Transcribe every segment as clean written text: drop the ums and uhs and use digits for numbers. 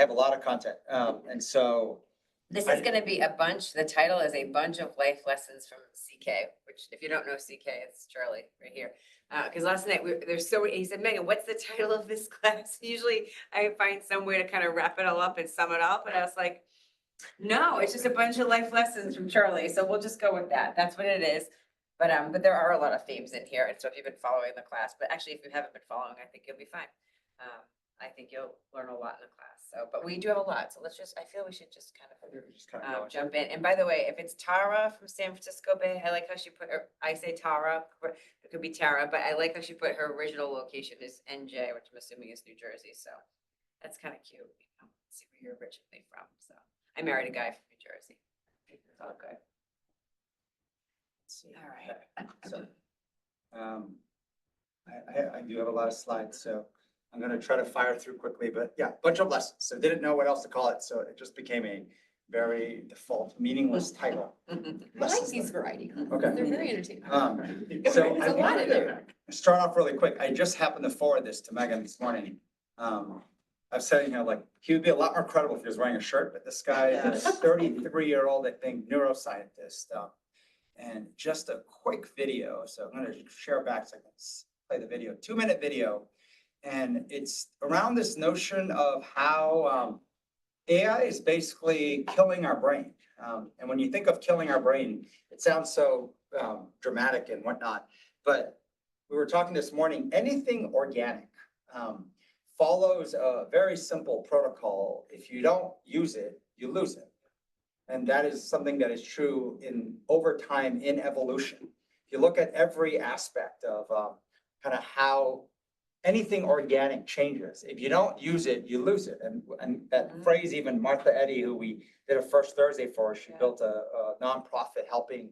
have a lot of content. And so This is going to be a bunch, the title is a bunch of life lessons from CK, which if you don't know CK, it's Charlie right here. Because last night there's so he said, Megan, what's the title of this class? Usually I find some way to kind of wrap it all up and sum it up. And I was like, no, it's just a bunch of life lessons from Charlie. So we'll just go with that. That's what it is. But there are a lot of themes in here. And so if you've been following the class, but actually if you haven't been following, I think you'll be fine. I think you'll learn a lot in the class. So, but we do have a lot. So I feel we should just kind of jump in. And by the way, if it's Tara from San Francisco Bay, I like how she put her, I say Tara, it could be Tara, but I like how she put her original location is NJ, which I'm assuming is New Jersey. So that's kind of cute. See where you're originally from. So I married a guy from New Jersey. It's all good. All right. So, I do have a lot of slides, so I'm going to try to fire through quickly, but yeah, bunch of lessons. So didn't know what else to call it. So it just became a very default, meaningless title. I like these variety. Okay. They're very entertaining. So There's a lot in there. Start off really quick. I just happened to forward this to Megan this morning. I've said, like, he would be a lot more credible if he was wearing a shirt, but this guy is a 33-year-old, I think, neuroscientist. And just a quick video. So I'm going to share back so I can play the video, 2-minute video. And it's around this notion of how AI is basically killing our brain. And when you think of killing our brain, it sounds so dramatic and whatnot. But we were talking this morning, anything organic follows a very simple protocol. If you don't use it, you lose it. And that is something that is true over time in evolution. If you look at every aspect of kind of how anything organic changes, if you don't use it, you lose it. And that phrase, even Martha Eddy, who we did a First Thursday for, she built a nonprofit helping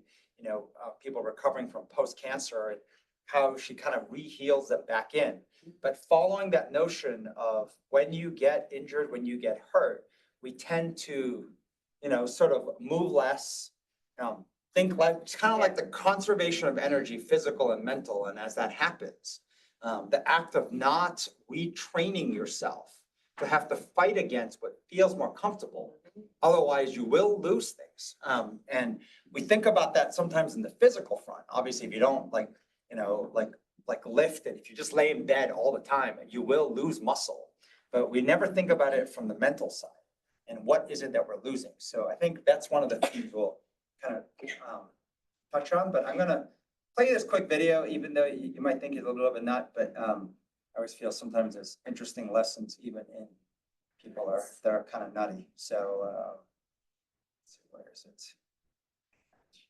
people recovering from post-cancer, and how she kind of re-heals them back in. But following that notion of when you get injured, when you get hurt, we tend to sort of move less, think like, it's kind of like the conservation of energy, physical and mental. And as that happens, the act of not retraining yourself to have to fight against what feels more comfortable, otherwise you will lose things. And we think about that sometimes in the physical front. Obviously, if you don't like lift it, if you just lay in bed all the time, you will lose muscle. But we never think about it from the mental side. And what is it that we're losing? So I think that's one of the things we'll kind of touch on. But I'm going to play this quick video, even though you might think it's a little bit of a nut. But I always feel sometimes there's interesting lessons even in people that are kind of nutty. So let's see, where is it?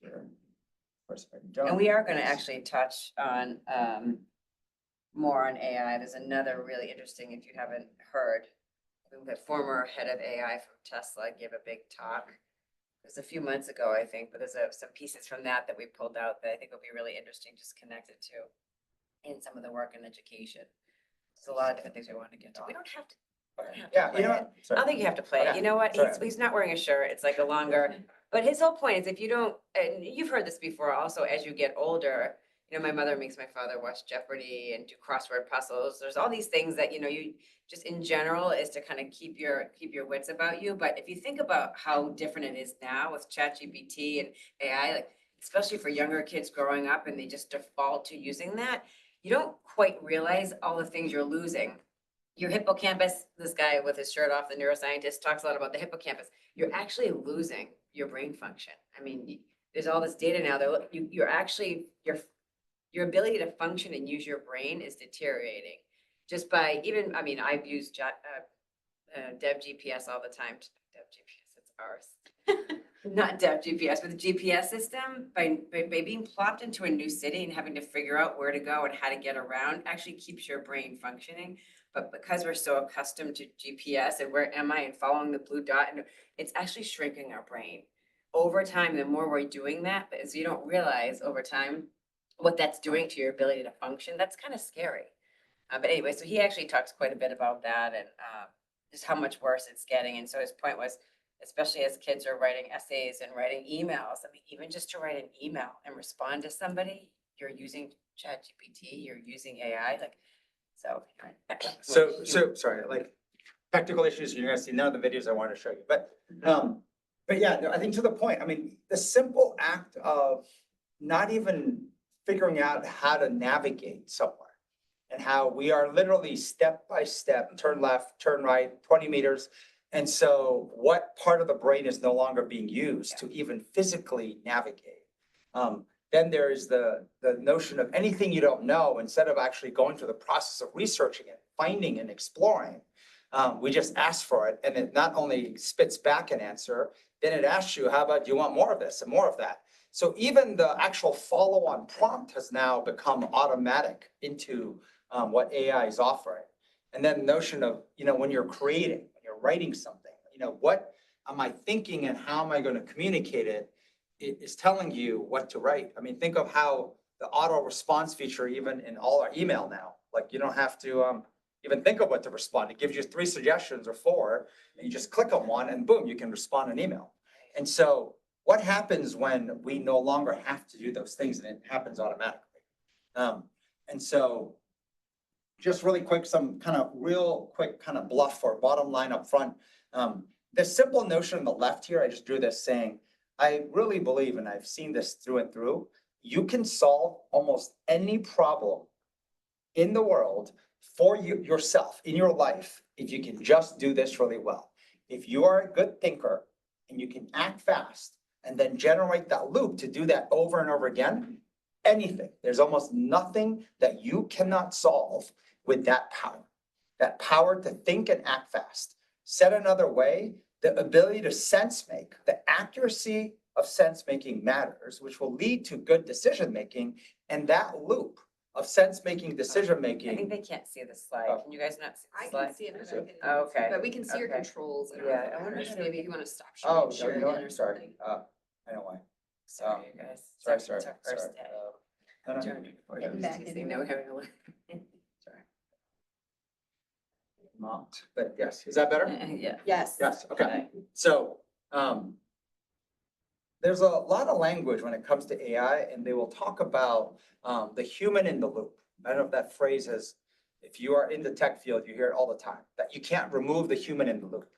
Here. Of course, if I can jump. And we are going to actually touch on more on AI. There's another really interesting, if you haven't heard, the former head of AI from Tesla gave a big talk. It was a few months ago, I think, but there's some pieces from that we pulled out that I think will be really interesting, just connected to in some of the work in education. There's a lot of different things we want to get to. We don't have to. Yeah, you know what? I don't think you have to play it. Okay. You know what? Sorry. He's not wearing a shirt. It's like a longer, but his whole point is if you don't, and you've heard this before also, as you get older, my mother makes my father watch Jeopardy and do crossword puzzles. There's all these things that, you just in general is to kind of keep your wits about you. But if you think about how different it is now with ChatGPT and AI, like especially for younger kids growing up and they just default to using that, you don't quite realize all the things you're losing. Your hippocampus, this guy with his shirt off, the neuroscientist, talks a lot about the hippocampus. You're actually losing your brain function. I mean, there's all this data now that you're actually, your ability to function and use your brain is deteriorating just by even, I've used Dev GPS all the time. Dev GPS, it's ours. Not Dev GPS, but the GPS system, by being plopped into a new city and having to figure out where to go and how to get around, actually keeps your brain functioning. But because we're so accustomed to GPS and where am I and following the blue dot, and it's actually shrinking our brain. Over time, the more we're doing that, as you don't realize over time, what that's doing to your ability to function, that's kind of scary. But anyway, so he actually talks quite a bit about that and just how much worse it's getting. And so his point was, especially as kids are writing essays and writing emails, even just to write an email and respond to somebody, you're using ChatGPT, you're using AI, so sorry, technical issues, you're gonna see none of the videos I wanted to show you, but yeah, no, I think to the point, I mean, the simple act of not even figuring out how to navigate somewhere and how we are literally step by step, turn left, turn right, 20 meters. And so what part of the brain is no longer being used to even physically navigate? Then there is the notion of anything you don't know, instead of actually going through the process of researching it, finding and exploring, we just ask for it. And it not only spits back an answer, then it asks you, how about, do you want more of this and more of that? So even the actual follow-on prompt has now become automatic into what AI is offering. And then the notion of, when you're creating, when you're writing something, what am I thinking and how am I going to communicate it? It is telling you what to write. I mean, think of how the auto response feature, even in all our email now, like you don't have to even think of what to respond. It gives you 3 suggestions or 4, and you just click on one and boom, you can respond an email. And so what happens when we no longer have to do those things and it happens automatically? And so just really quick, some kind of real quick kind of bluff or bottom line up front. The simple notion on the left here, I just drew this saying, I really believe, and I've seen this through and through, you can solve almost any problem in the world for yourself, in your life, if you can just do this really well. If you are a good thinker and you can act fast and then generate that loop to do that over and over again, anything, there's almost nothing that you cannot solve with that power to think and act fast. Said another way, the ability to sense make, the accuracy of sense making matters, which will lead to good decision making. And that loop of sense making, decision I making. think they can't see the slide. Oh. Can you guys not see I the slide? can see it, Okay. but we can see your Okay. controls. Yeah, I wonder Just if maybe if you want to stop Oh, sharing, share you know again what? or Sorry. something. I know why. Sorry, you guys. Sorry. It's our first day. No, no. Getting back into Now we're having a look. Mocked, but yes, is that better? Yeah. Yes. Yes, okay. So, there's a lot of language when it comes to AI, and they will talk about the human in the loop. I don't know if that phrase is, if you are in the tech field, you hear it all the time, that you can't remove the human in the loop.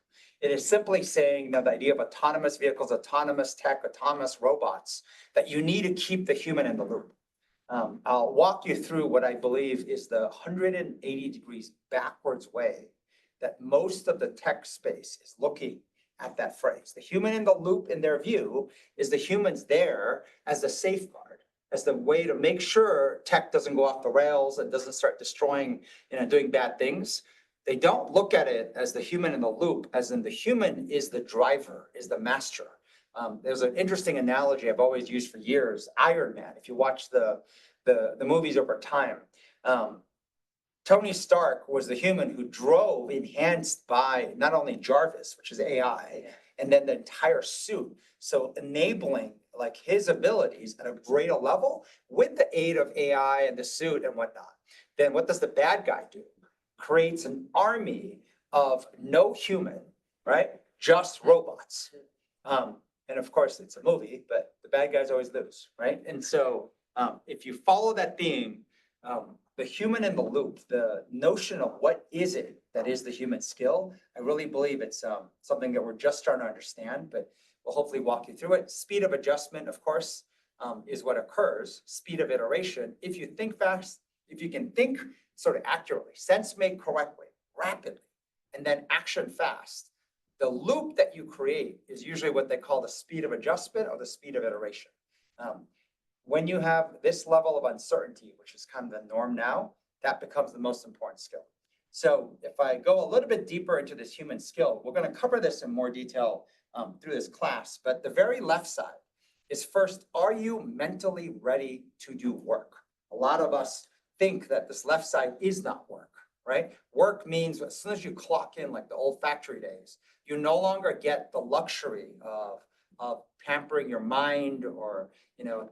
It is simply saying that the idea of autonomous vehicles, autonomous tech, autonomous robots, that you need to keep the human in the loop. I'll walk you through what I believe is the 180 degrees backwards way that most of the tech space is looking at that phrase. The human in the loop, in their view, is the humans there as a safeguard, as the way to make sure tech doesn't go off the rails and doesn't start destroying, doing bad things. They don't look at it as the human in the loop, as in the human is the driver, is the master. There's an interesting analogy I've always used for years. Iron Man, if you watch the movies over time, Tony Stark was the human who drove, enhanced by not only Jarvis, which is AI, and then the entire suit. So enabling like his abilities at a greater level with the aid of AI and the suit and whatnot. Then what does the bad guy do? Creates an army of no human, right? Just robots. And of course it's a movie, but the bad guys always lose, right? And so if you follow that theme, the human in the loop, the notion of what is it that is the human skill, I really believe it's something that we're just starting to understand, but we'll hopefully walk you through it. Speed of adjustment, of course, is what occurs. Speed of iteration. If you think fast, if you can think sort of accurately, sense make correctly, rapidly, and then action fast, the loop that you create is usually what they call the speed of adjustment or the speed of iteration. When you have this level of uncertainty, which is kind of the norm now, that becomes the most important skill. So if I go a little bit deeper into this human skill, we're going to cover this in more detail through this class. But the very left side is first, are you mentally ready to do work? A lot of us think that this left side is not work, right? Work means as soon as you clock in, like the old factory days, you no longer get the luxury of pampering your mind or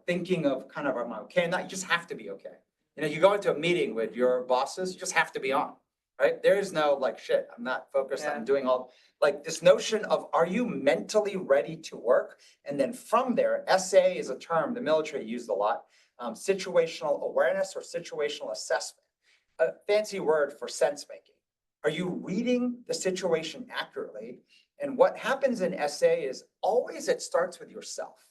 thinking of kind of, am I okay? Not, you just have to be okay. You go into a meeting with your bosses, you just have to be on, right? There is no like, shit, I'm not focused on doing all, like this notion of, are you mentally ready to work? And then from there, SA is a term the military used a lot, situational awareness or situational assessment, a fancy word for sense making. Are you reading the situation accurately? And what happens in essay is always it starts with yourself.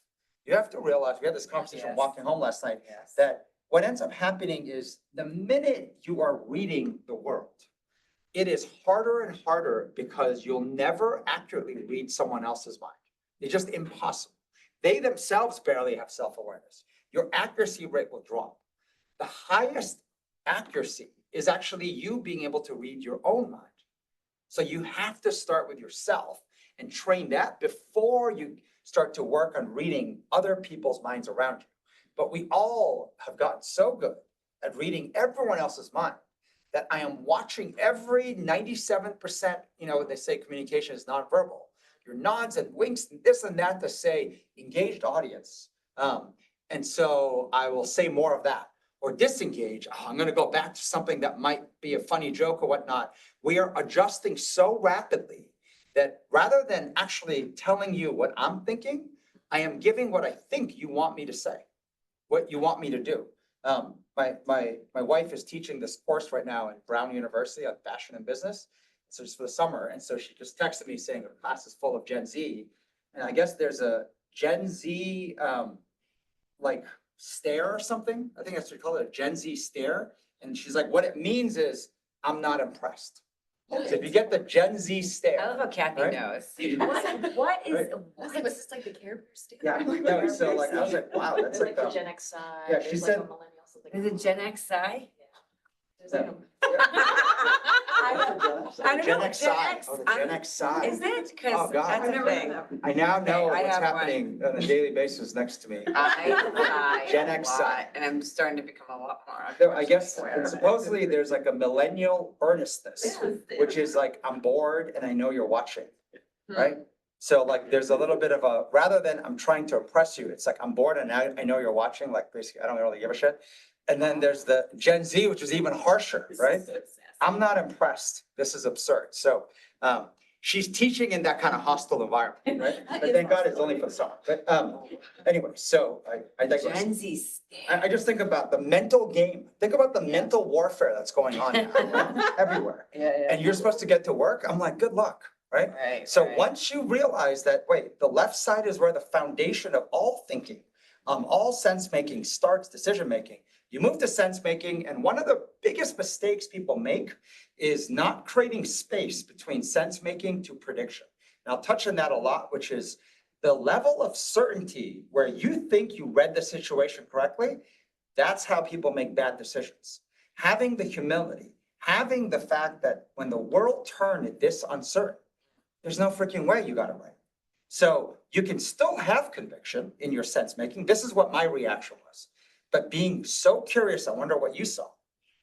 You have to realize, we had this conversation Yes. walking home last night, Yes. that what ends up happening is the minute you are reading the world, it is harder and harder because you'll never accurately read someone else's mind. It's just impossible. They themselves barely have self-awareness. Your accuracy rate will drop. The highest accuracy is actually you being able to read your own mind. So you have to start with yourself and train that before you start to work on reading other people's minds around you. But we all have gotten so good at reading everyone else's mind that I am watching every 97%, they say communication is nonverbal. Your nods and winks and this and that to say engaged audience. And so I will say more of that. Or disengage, I'm gonna go back to something that might be a funny joke or whatnot. We are adjusting so rapidly that rather than actually telling you what I'm thinking, I am giving what I think you want me to say, what you want me to do. My wife is teaching this course right now at Brown University on fashion and business. So it's for the summer. And so she just texted me saying her class is full of Gen Z. And I guess there's a Gen Z, like stare or something. I think that's what you call it, a Gen Z stare. And she's like, what it means is, I'm not impressed. So if you get the Gen Z I love stare. how Kathy Right? knows. What is, Right. was this like the Care Bear stand? Yeah, no, so like, I was like, wow, that's There's like, the Gen X side. yeah, she there's like said- a millennial, so like Is it Gen X sci? There's like a. I don't Gen know, X Gen side, X, oh, the Gen I'm- X side. Is it? Oh, Cause God. that's I've a never thing. I now know Okay, I what's have one. happening on a daily basis next to me. I Gen X a lot, side. And I'm starting to become a lot more. There, I guess, aware and of it. supposedly there's like a millennial earnestness, which is like, I'm bored and I know you're watching, right? So like, there's a little bit of a, rather than I'm trying to impress you, it's like, I'm bored and I know you're watching, like basically, I don't really give a shit. And then there's the Gen Z, which is even harsher, right? I'm not impressed. This is absurd. So, she's teaching in that kind of hostile environment, right? But thank God it's only for the summer. But, anyway, so I digress. Gen Z I just think about the mental game. Think about the mental warfare that's going on now, right? Everywhere. Yeah. And you're supposed to get to work. I'm like, good luck, right? Right. So right. once you realize that, wait, the left side is where the foundation of all thinking, all sense making starts, decision making. You move to sense making, and one of the biggest mistakes people make is not creating space between sense making to prediction. And I'll touch on that a lot, which is the level of certainty where you think you read the situation correctly. That's how people make bad decisions. Having the humility, having the fact that when the world turned this uncertain, there's no freaking way you got it right. So you can still have conviction in your sense making. This is what my reaction was. But being so curious, I wonder what you saw.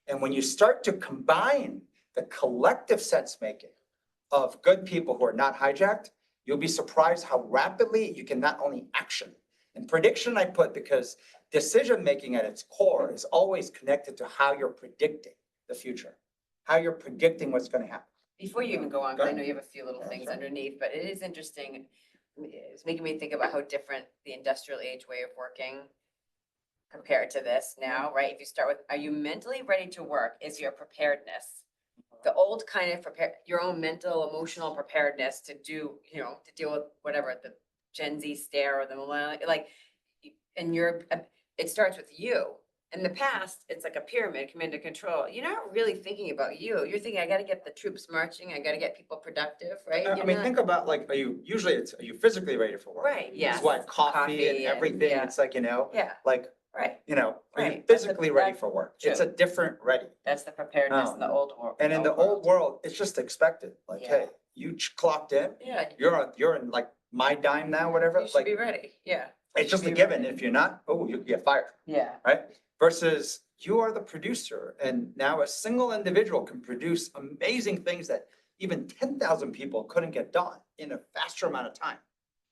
And when you start to combine the collective sense making of good people who are not hijacked, you'll be surprised how rapidly you can not only action. And prediction I put because decision making at its core is always connected to how you're predicting the future, how you're predicting what's going to happen. Before you even go on, Go because I ahead. know you have a few little Yeah, things sure. underneath, but it is interesting. It's making me think about how different the industrial age way of working compared to this now, right? If you start with, are you mentally ready to work? Is your preparedness? The old kind of prepare, your own mental, emotional preparedness to do, to deal with whatever, the Gen Z stare or the millennial, like, and it starts with you. In the past, it's like a pyramid, command and control. You're not really thinking about you. You're thinking, I gotta get the troops marching, I gotta get people productive, right? I You're mean, not- think about like, are you physically ready for work? Right, This yes. is why coffee Coffee and and- everything, yeah. it's like, Yeah, like, right. are you Right. That's physically ready that's for work? It's a true. different ready. That's the preparedness in the old world. And in the old world, it's just expected, like, Yeah. hey, you clocked in, Yeah, you're in like my dime now, whatever, you should like, be ready, yeah. it's just a be given. ready. If you're not, oh, you get fired, Yeah. right? Versus you are the producer, and now a single individual can produce amazing things that even 10,000 people couldn't get done in a faster amount of time.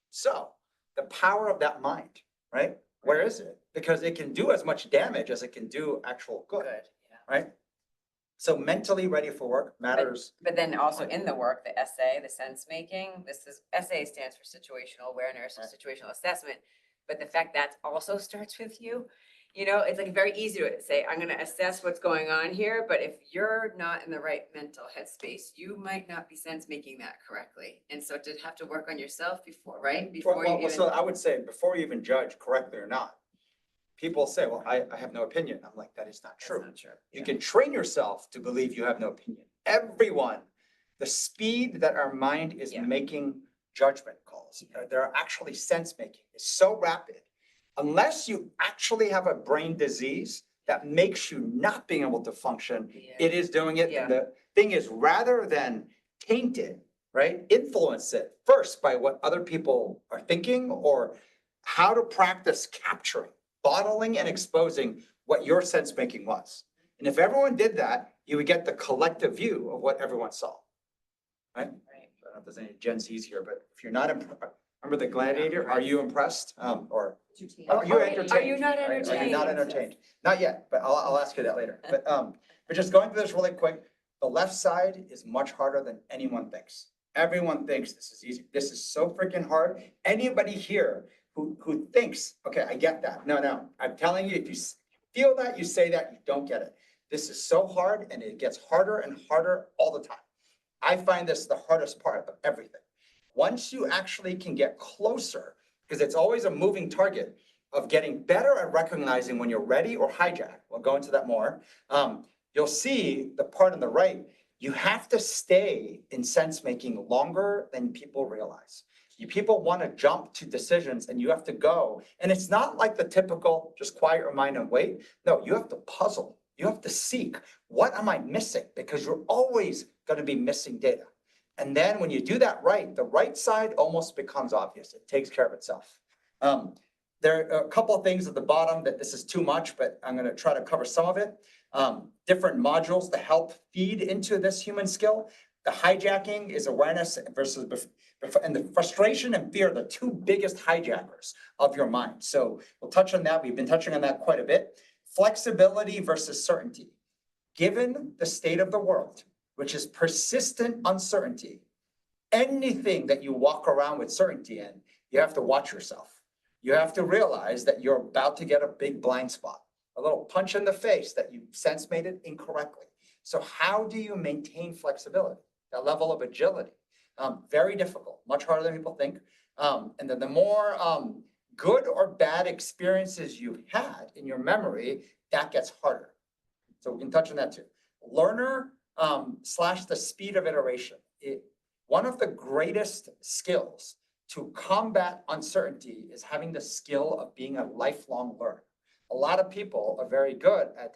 So the power of that mind, right? Where is it? Because it can do as much damage as it can do actual good, Good, yeah. right? So mentally ready for work matters. But then also in the work, the essay, the sense making, essay stands for situational awareness or Right. situational assessment. But the fact that also starts with you, You know, it's like very easy to say, I'm gonna assess what's going on here, but if you're not in the right mental headspace, you might not be sense making that correctly. And so to have to work on yourself before, right? Before you even. So I would say, before you even judge correctly or not, people say, well, I have no opinion. I'm like, that is not That's true. not true. You can train yourself to believe you have no opinion. Everyone, the speed that our mind is Yeah. making judgment calls, they're actually sense making, is so rapid. Unless you actually have a brain disease that makes you not being able to function, Yeah. it is doing it. Yeah. And the thing is, rather than taint it, right, influence it first by what other people are thinking or how to practice capturing, bottling and exposing what your sense making was. And if everyone did that, you would get the collective view of what everyone saw. Right? Right. I don't know if there's any Gen Z's here, but if you're not impressed, remember the gladiator? Are you impressed? Or are you entertained? Are you not Right? Are you not entertained? entertained? Not yet, but I'll ask you that later. But just going through this really quick, the left side is much harder than anyone thinks. Everyone thinks this is easy. This is so freaking hard. Anybody here who thinks, okay, I get that. No, I'm telling you, if you feel that, you say that, you don't get it. This is so hard and it gets harder and harder all the time. I find this the hardest part of everything. Once you actually can get closer, because it's always a moving target of getting better at recognizing when you're ready or hijacked. We'll go into that more. You'll see the part on the right, you have to stay in sense making longer than people realize. You people want to jump to decisions and you have to go. And it's not like the typical just quiet your mind and wait. No, you have to puzzle. You have to seek, what am I missing? Because you're always going to be missing data. And then when you do that right, the right side almost becomes obvious. It takes care of itself. There are a couple of things at the bottom that this is too much, but I'm going to try to cover some of it. Different modules to help feed into this human skill. The hijacking is awareness versus, and the frustration and fear are the two biggest hijackers of your mind. So we'll touch on that. We've been touching on that quite a bit. Flexibility versus certainty. Given the state of the world, which is persistent uncertainty, anything that you walk around with certainty in, you have to watch yourself. You have to realize that you're about to get a big blind spot, a little punch in the face that you sense made it incorrectly. So how do you maintain flexibility, that level of agility? Very difficult, much harder than people think. And then the more good or bad experiences you've had in your memory, that gets harder. So we can touch on that too. Learner slash the speed of iteration. One of the greatest skills to combat uncertainty is having the skill of being a lifelong learner. A lot of people are very good at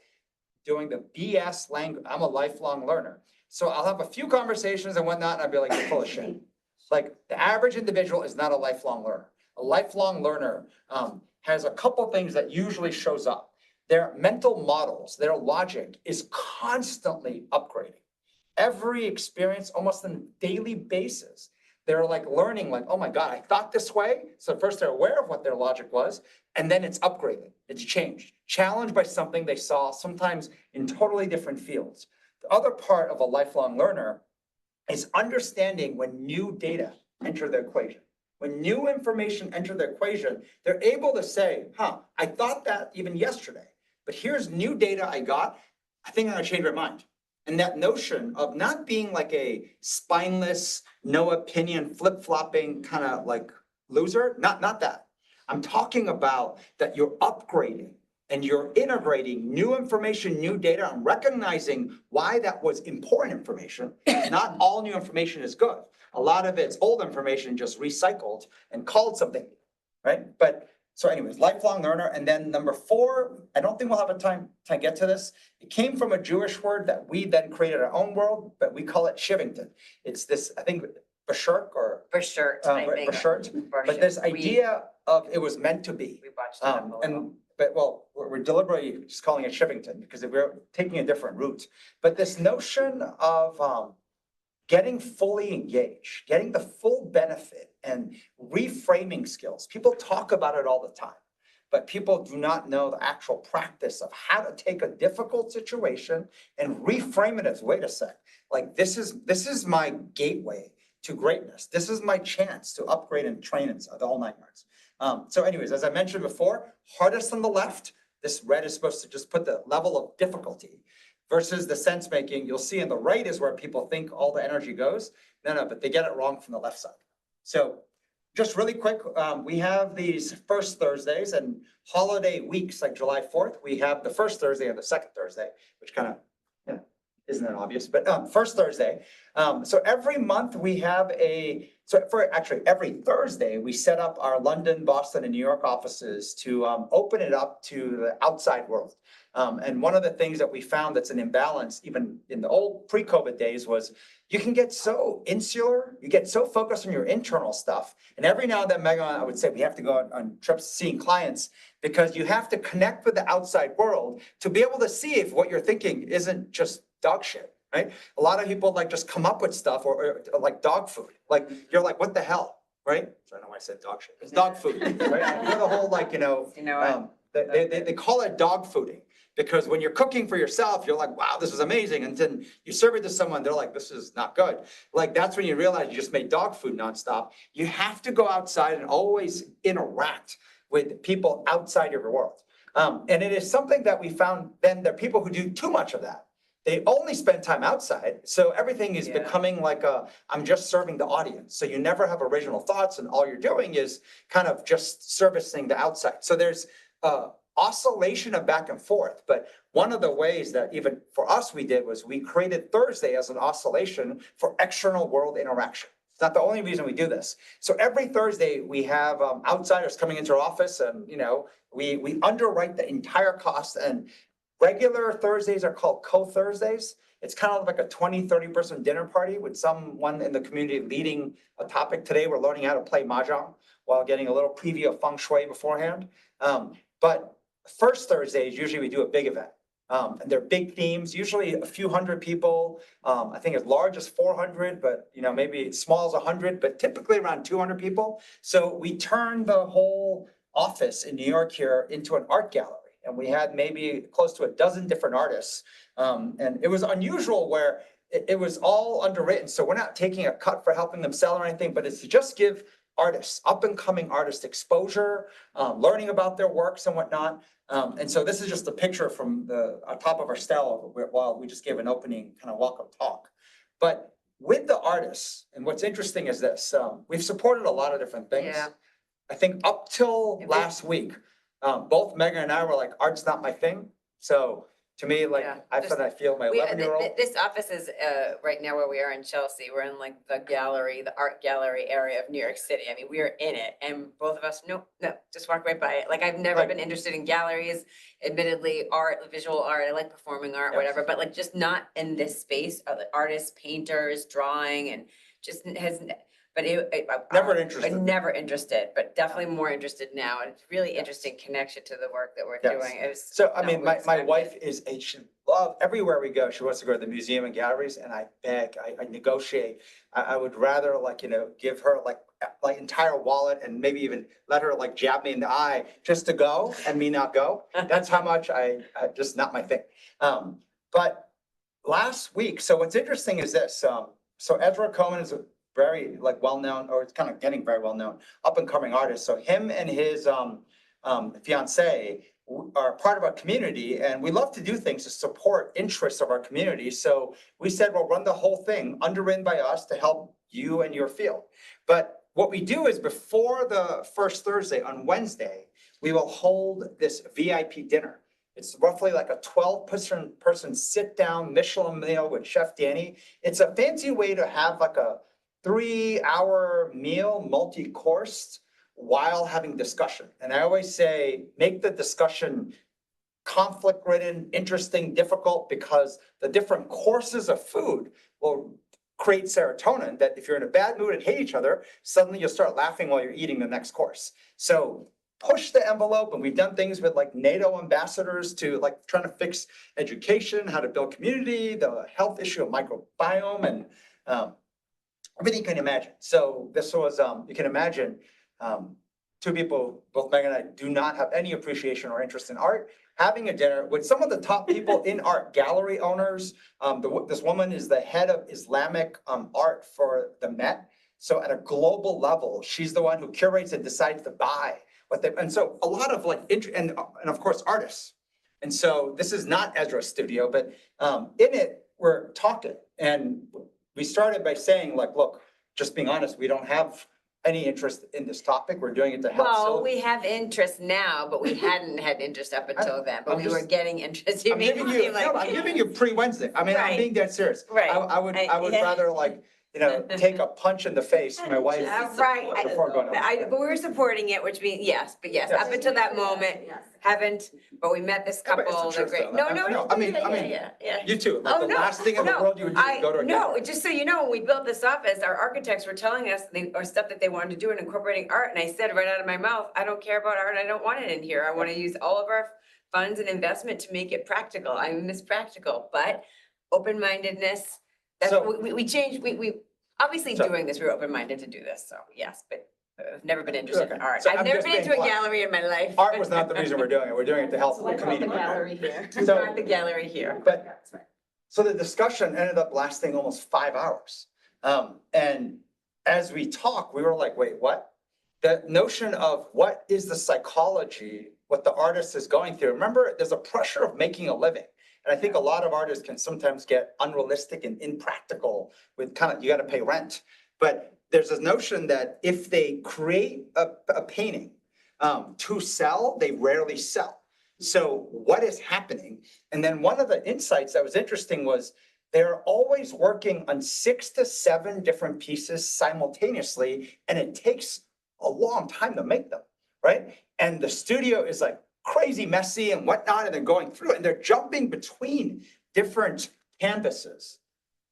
doing the BS language. I'm a lifelong learner. So I'll have a few conversations and whatnot, and I'll be like, you're full of shit. Like the average individual is not a lifelong learner. A lifelong learner has a couple things that usually shows up. Their mental models, their logic is constantly upgrading. Every experience, almost on a daily basis, they're like learning like, oh my God, I thought this way. So first they're aware of what their logic was, and then it's upgraded, it's changed, challenged by something they saw, sometimes in totally different fields. The other part of a lifelong learner is understanding when new data enter the equation. When new information enter the equation, they're able to say, I thought that even yesterday, but here's new data I got. I think I'm gonna change my mind. And that notion of not being like a spineless, no opinion, flip-flopping kind of like loser, not that. I'm talking about that you're upgrading and you're integrating new information, new data, and recognizing why that was important information. Not all new information is good. A lot of it's old information just recycled and called something, right? But so anyways, lifelong learner. And then number 4, I don't think we'll have a time to get to this. It came from a Jewish word that we then created our own world, but we call it Shivington. It's this, I think, Bashert or Bashert, I think. Bashert. But this idea of it was meant to be. We botched it up a little. But well, we're deliberately just calling it Shivington because we're taking a different route. But this notion of getting fully engaged, getting the full benefit and reframing skills. People talk about it all the time, but people do not know the actual practice of how to take a difficult situation and reframe it as, wait a sec, like this is my gateway to greatness. This is my chance to upgrade and train and the whole 9 yards. So anyways, as I mentioned before, hardest on the left, This red is supposed to just put the level of difficulty versus the sense making. You'll see in the right is where people think all the energy goes. No, but they get it wrong from the left side. So just really quick, we have these first Thursdays and holiday weeks like July 4th. We have the first Thursday and the second Thursday, which kind of, you know, isn't that obvious, but first Thursday. So every month we have every Thursday, we set up our London, Boston, and New York offices to open it up to the outside world. And one of the things that we found that's an imbalance, even in the old pre-COVID days, was you can get so insular, you get so focused on your internal stuff. And every now and then, Megan, I would say we have to go on trips seeing clients because you have to connect with the outside world to be able to see if what you're thinking isn't just dog shit, right? A lot of people like just come up with stuff or like dog food. Like, you're like, what the hell, right? So I don't know why I said dog shit. It's dog food, right? You know, the whole like, they call it dog fooding. Because when you're cooking for yourself, you're like, wow, this is amazing. And then you serve it to someone, they're like, this is not good. Like, that's when you realize you just made dog food nonstop. You have to go outside and always interact with people outside of your world. And it is something that we found then there are people who do too much of that. They only spend time outside. So everything is becoming like I'm just serving the audience. So you never have original thoughts and all you're doing is kind of just servicing the outside. So there's oscillation of back and forth. But one of the ways that even for us we did was we created Thursday as an oscillation for external world interaction. It's not the only reason we do this. So every Thursday we have outsiders coming into our office and, we underwrite the entire cost, and regular Thursdays are called co-Thursdays. It's kind of like a 20, 30-person dinner party with someone in the community leading a topic. Today, we're learning how to play Mahjong while getting a little preview of Feng Shui beforehand. But first Thursdays, usually we do a big event. And they're big themes, usually a few hundred people. I think as large as 400, but maybe as small as 100, but typically around 200 people. So we turned the whole office in New York here into an art gallery. And we had maybe close to a dozen different artists. And it was unusual where it was all underwritten. So we're not taking a cut for helping them sell or anything, but it's to just give artists, up and coming artists, exposure, learning about their works and whatnot. And so this is just a picture from the top of our stele while we just gave an opening kind of welcome talk. But with the artists, and what's interesting is this, we've supported a lot of different things. Yeah. I think up till last week, both Megan and I were like, art's not my thing. So to me, like, Yeah, I feel my 11-year-old. This office is right now where we are in Chelsea. We're in like the art gallery area of New York City. I mean, we are in it, and both of us, no, just walk right by it. Like, I've never been interested in galleries. Admittedly, art, visual art, I like performing art, whatever, but like just not in this space of artists, painters, drawing, and just has. But Never interested. Never interested, but definitely more interested now. And it's really interesting connection to the work that we're doing. It was So, I mean, my wife she loves, everywhere we go, she wants to go to the museum and galleries, and I beg, I negotiate. I would rather give her like entire wallet and maybe even let her like jab me in the eye just to go and me not go. That's how much I just not my thing. But last week, so what's interesting is this. So Ezra Cohen is a very well-known, or it's kind of getting very well-known, up-and-coming artist. So him and his fiance are part of our community, and we love to do things to support interests of our community. So we said, we'll run the whole thing underwritten by us to help you and your field. But what we do is before the first Thursday on Wednesday, we will hold this VIP dinner. It's roughly like a 12-person sit-down Michelin meal with Chef Danny. It's a fancy way to have like a 3-hour meal, multi-coursed, while having discussion. And I always say, make the discussion conflict-ridden, interesting, difficult, because the different courses of food will create serotonin that if you're in a bad mood and hate each other, suddenly you'll start laughing while you're eating the next course. So push the envelope, and we've done things with like NATO ambassadors to like trying to fix education, how to build community, the health issue of microbiome, and everything you can imagine. So this was, you can imagine, two people, both Megan and I, do not have any appreciation or interest in art, having a dinner with some of the top people in art, gallery owners. This woman is the head of Islamic art for the Met. So at a global level, she's the one who curates and decides to buy and so a lot of like, and of course, artists. And so this is not Ezra's studio, but in it, we're talking. And we started by saying like, look, just being honest, we don't have any interest in this topic. We're doing it to help. Well, we have interest now, but we hadn't had interest up until then, but I'm we were just- getting interest. You I'm made giving me you, seem like. no, I'm giving you pre-Wednesday. I mean, I'm Right. being dead serious. Right. I would yeah. rather like, take a punch in the face to my wife Right. before going on. But we were supporting it, which means, yes, Yes. up until that moment, haven't, but we met this Yeah, but it's couple, the they're truth, great. though. No, I mean, yeah. You too, like Oh, the no, last thing in the no, world you would do is go to a. No, just so you know, when we built this office, our architects were telling us or stuff that they wanted to do in incorporating art, and I said right out of my mouth, I don't care about art, I don't want it in here, I wanna use all of our funds and investment to make it practical, I'm Miss Practical, but open-mindedness, that's, So- we changed, we obviously So- doing this, we were open-minded to do this, so, yes, but I've never been interested in Okay, art, so I've I'm never just been being into a blunt. gallery in my life. Art was not the reason we're doing it. We're doing it to help the community. here. It's So- not the gallery here. But, so the discussion ended up lasting almost 5 hours. And as we talked, we were like, wait, what? The notion of what is the psychology, what the artist is going through. Remember, there's a pressure of making a living. And I think a lot of artists can sometimes get unrealistic and impractical with you gotta pay rent. But there's this notion that if they create a painting to sell, they rarely sell. So what is happening? And then one of the insights that was interesting was they're always working on 6 to 7 different pieces simultaneously, and it takes a long time to make them, right? And the studio is like crazy messy and whatnot, and they're going through it, and they're jumping between different canvases.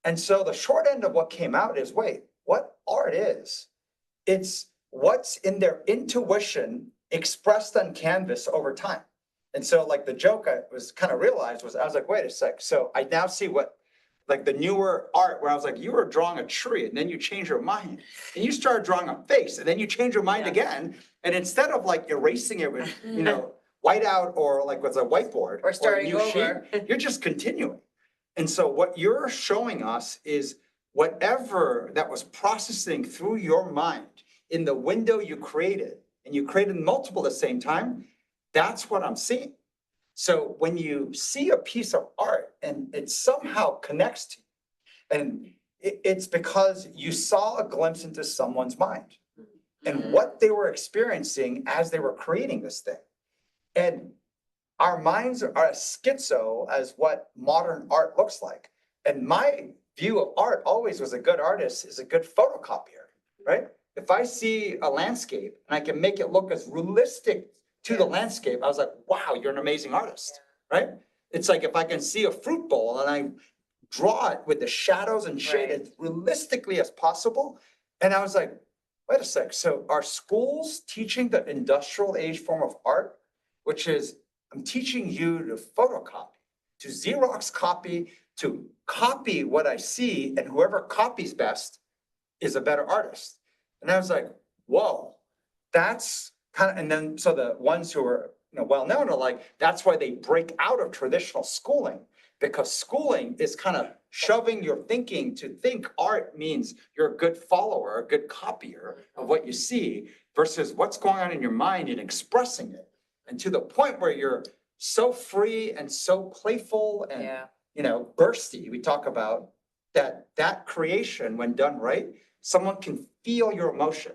And so the short end of what came out is, wait, what art is? It's what's in their intuition expressed on canvas over time. And so like the joke I was kind of realized was, I was like, wait a sec. So I now see what, like the newer art where I was like, you were drawing a tree and then you change your mind. And you started drawing a face and then you change your mind again. And instead of like erasing it with, whiteout or like with a whiteboard. Or a starting new sheet, over. you're just continuing. And so what you're showing us is whatever that was processing through your mind in the window you created, and you created multiple at the same time, that's what I'm seeing. So when you see a piece of art and it somehow connects to you, and it's because you saw a glimpse into someone's mind and what they were experiencing as they were creating this thing. And our minds are as schizo as what modern art looks like. And my view of art always was a good artist is a good photocopier, right? If I see a landscape and I can make it look as realistic to the landscape, I was like, wow, you're an amazing artist, right? It's like if I can see a fruit bowl and I draw it with the shadows and shade as realistically as possible. And I was like, wait a sec. So are schools teaching the industrial age form of art, which is I'm teaching you to photocopy, to Xerox copy, to copy what I see, and whoever copies best is a better artist. And I was like, whoa, that's kind of, and then so the ones who are well known are like, that's why they break out of traditional schooling, because schooling is kind of shoving your thinking to think art means you're a good follower, a good copier of what you see, versus what's going on in your mind and expressing it. And to the point where you're so free and so playful and, bursty, we talk about that creation, when done right, someone can feel your emotion.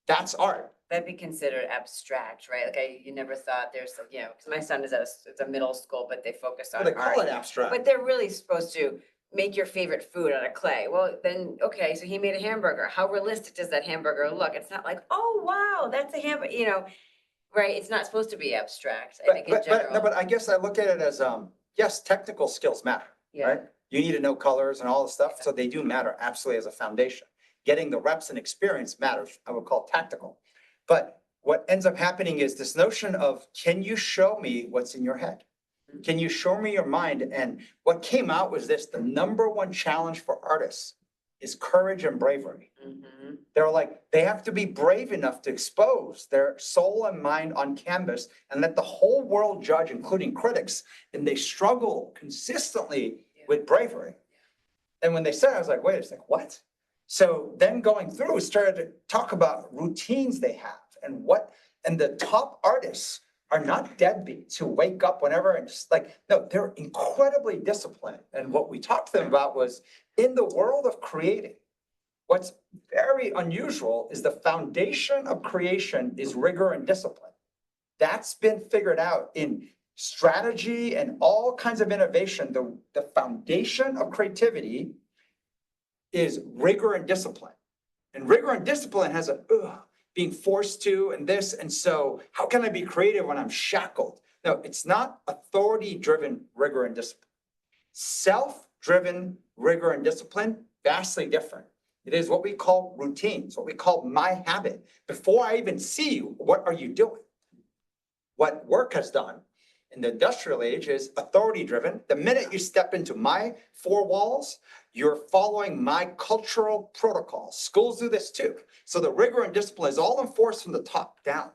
That's art. That'd be considered abstract, right? Like you never thought there's, because my son is it's a middle school, but they focus on Well, they call art. it abstract. But they're really supposed to make your favorite food out of clay. Well, then, okay, so he made a hamburger. How realistic does that hamburger look? It's not like, oh, wow, that's a hamburger, right? It's not supposed to be abstract, I think in general. No, but I guess I look at it as, yes, technical skills matter, right? You need to know colors and all the stuff, so they do matter absolutely as a foundation. Getting the reps and experience matters, I would call tactical. But what ends up happening is this notion of, can you show me what's in your head? Can you show me your mind? And what came out was this, the number one challenge for artists is courage and bravery. Mm-hmm. They're like, they have to be brave enough to expose their soul and mind on canvas and let the whole world judge, including critics. And they struggle consistently with bravery. And when they said it, I was like, wait a second, what? So then going through, started to talk about routines they have and what And the top artists are not deadbeats who wake up whenever and just like, no, they're incredibly disciplined. And what we talked to them about was in the world of creating, what's very unusual is the foundation of creation is rigor and discipline. That's been figured out in strategy and all kinds of innovation. The foundation of creativity is rigor and discipline. And rigor and discipline has a being forced to and this. And so how can I be creative when I'm shackled? No, it's not authority-driven rigor and discipline. Self-driven rigor and discipline, vastly different. It is what we call routines, what we call my habit. Before I even see you, what are you doing? What work has done in the industrial age is authority-driven. The minute you step into my four walls, you're following my cultural protocols. Schools do this too. So the rigor and discipline is all enforced from the top down.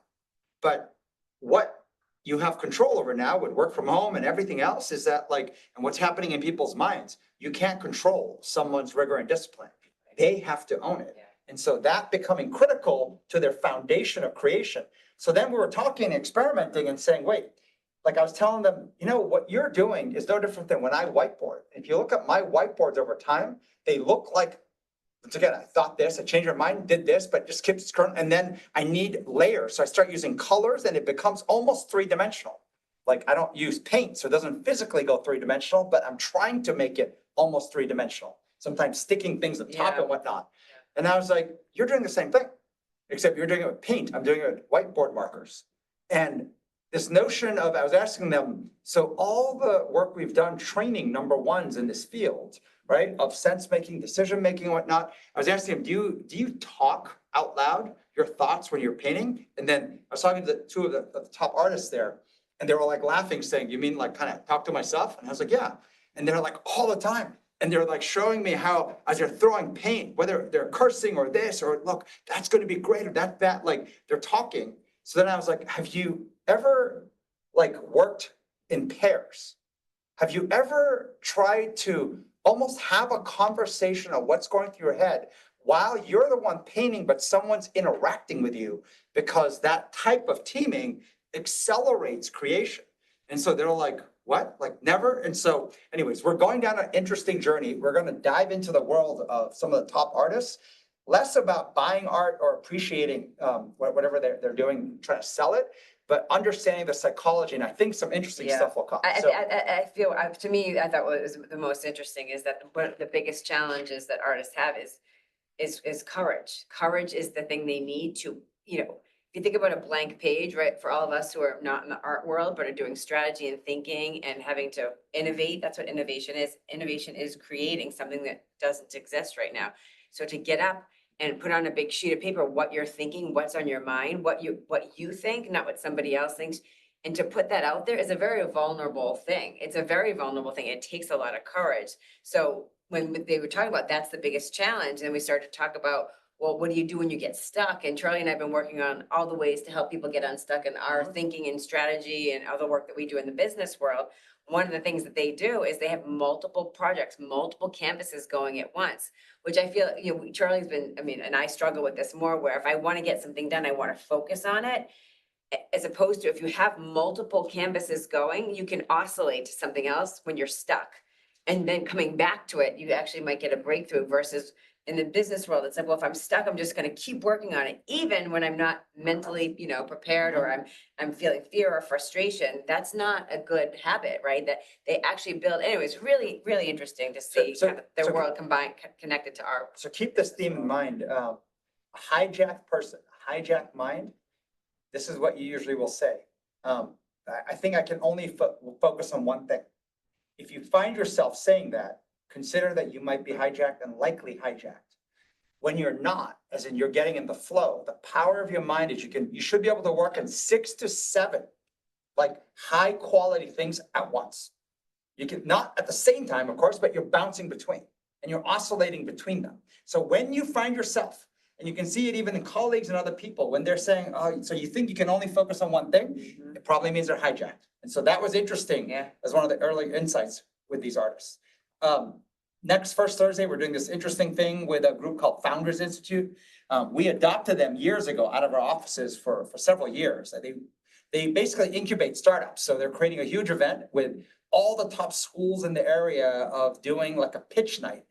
But what you have control over now with work from home and everything else is that like, and what's happening in people's minds, you can't control someone's rigor and discipline. They have to own it. And so that becoming critical to their foundation of creation. So then we were talking, experimenting and saying, wait, like I was telling them, you know, what you're doing is no different than when I whiteboard. If you look at my whiteboards over time, they look like, once again, I thought this, I changed my mind, did this, but just kept skirting. And then I need layers. So I start using colors and it becomes almost three-dimensional. Like I don't use paint, so it doesn't physically go three-dimensional, but I'm trying to make it almost three-dimensional. Sometimes sticking things on top and whatnot. And I was like, you're doing the same thing, except you're doing it with paint. I'm doing it with whiteboard markers. And this notion of, I was asking them, so all the work we've done training number ones in this field, right, of sense-making, decision-making and whatnot, I was asking them, do you talk out loud your thoughts when you're painting? And then I was talking to two of the top artists there, and they were like laughing, saying, you mean like kind of talk to myself? And I was like, yeah. And they're like, all the time. And they're like showing me how, as they're throwing paint, whether they're cursing or this, or look, that's going to be great, or that, like they're talking. So then I was like, have you ever like worked in pairs? Have you ever tried to almost have a conversation of what's going through your head while you're the one painting, but someone's interacting with you? Because that type of teaming accelerates creation. And so they're like, what? Like never? And so anyways, we're going down an interesting journey. We're going to dive into the world of some of the top artists, less about buying art or appreciating whatever they're doing, trying to sell it, but understanding the psychology. And I think some interesting stuff will come. I feel, to me, I thought what was the most interesting is that one of the biggest challenges that artists have is courage. Courage is the thing they need to, you know, if you think about a blank page, right, for all of us who are not in the art world, but are doing strategy and thinking and having to innovate, that's what innovation is. Innovation is creating something that doesn't exist right now. So to get up and put on a big sheet of paper what you're thinking, what's on your mind, what you think, not what somebody else thinks, and to put that out there is a very vulnerable thing. It's a very vulnerable thing. It takes a lot of courage. So when they were talking about that's the biggest challenge, and we started to talk about, well, what do you do when you get stuck? And Charlie and I have been working on all the ways to help people get unstuck in our thinking and strategy and other work that we do in the business world. One of the things that they do is they have multiple projects, multiple campuses going at once, which I feel, you know, Charlie's been, I mean, and I struggle with this more, where if I want to get something done, I want to focus on it, as opposed to if you have multiple campuses going, you can oscillate to something else when you're stuck. And then coming back to it, you actually might get a breakthrough, versus in the business world, it's like, well, if I'm stuck, I'm just going to keep working on it, even when I'm not mentally, you know, prepared, or I'm feeling fear or frustration. That's not a good habit, right? That they actually build. Anyways, really, really interesting to see kind of their world combined, connected to art. So keep this theme in mind. A hijacked person, a hijacked mind. This is what you usually will say. I think I can only focus on one thing. If you find yourself saying that, consider that you might be hijacked and likely hijacked. When you're not, as in you're getting in the flow, the power of your mind is you should be able to work on 6 to 7 like high quality things at once. You can not at the same time, of course, but you're bouncing between and you're oscillating between them. So when you find yourself, and you can see it even in colleagues and other people, when they're saying, oh, so you think you can only focus on one thing, it probably means they're hijacked. And so that was interesting as one of the early insights with these artists. Next first Thursday, we're doing this interesting thing with a group called Founders Institute. We adopted them years ago out of our offices for several years. They basically incubate startups. So they're creating a huge event with all the top schools in the area of doing like a pitch night.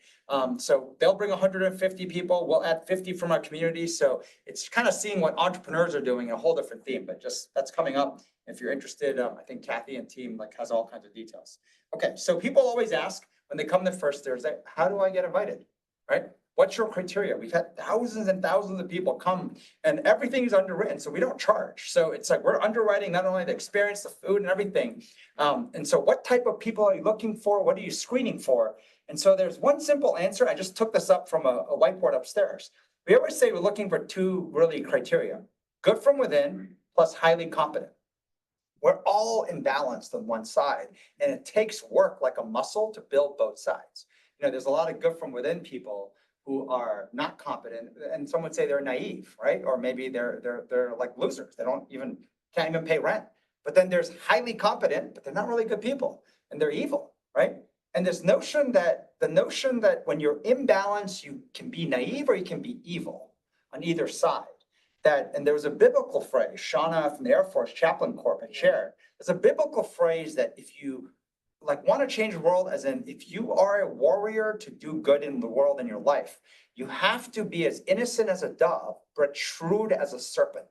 So they'll bring 150 people. We'll add 50 from our community. So it's kind of seeing what entrepreneurs are doing in a whole different theme, but just that's coming up. If you're interested, I think Kathy and team like has all kinds of details. Okay, so people always ask when they come the first Thursday, how do I get invited, right? What's your criteria? We've had thousands and thousands of people come and everything is underwritten, so we don't charge. So it's like we're underwriting not only the experience, the food and everything. And so what type of people are you looking for? What are you screening for? And so there's one simple answer. I just took this up from a whiteboard upstairs. We always say we're looking for two really criteria, good from within plus highly competent. We're all imbalanced on one side, and it takes work like a muscle to build both sides. You know, there's a lot of good from within people who are not competent, and some would say they're naive, right? Or maybe they're like losers. They can't even pay rent. But then there's highly competent, but they're not really good people, and they're evil, right? And this notion that when you're imbalanced, you can be naive or you can be evil on either side. And there was a biblical phrase, Shauna from the Air Force Chaplain Corps had shared. There's a biblical phrase that if you like want to change the world, as in if you are a warrior to do good in the world in your life, you have to be as innocent as a dove, but shrewd as a serpent.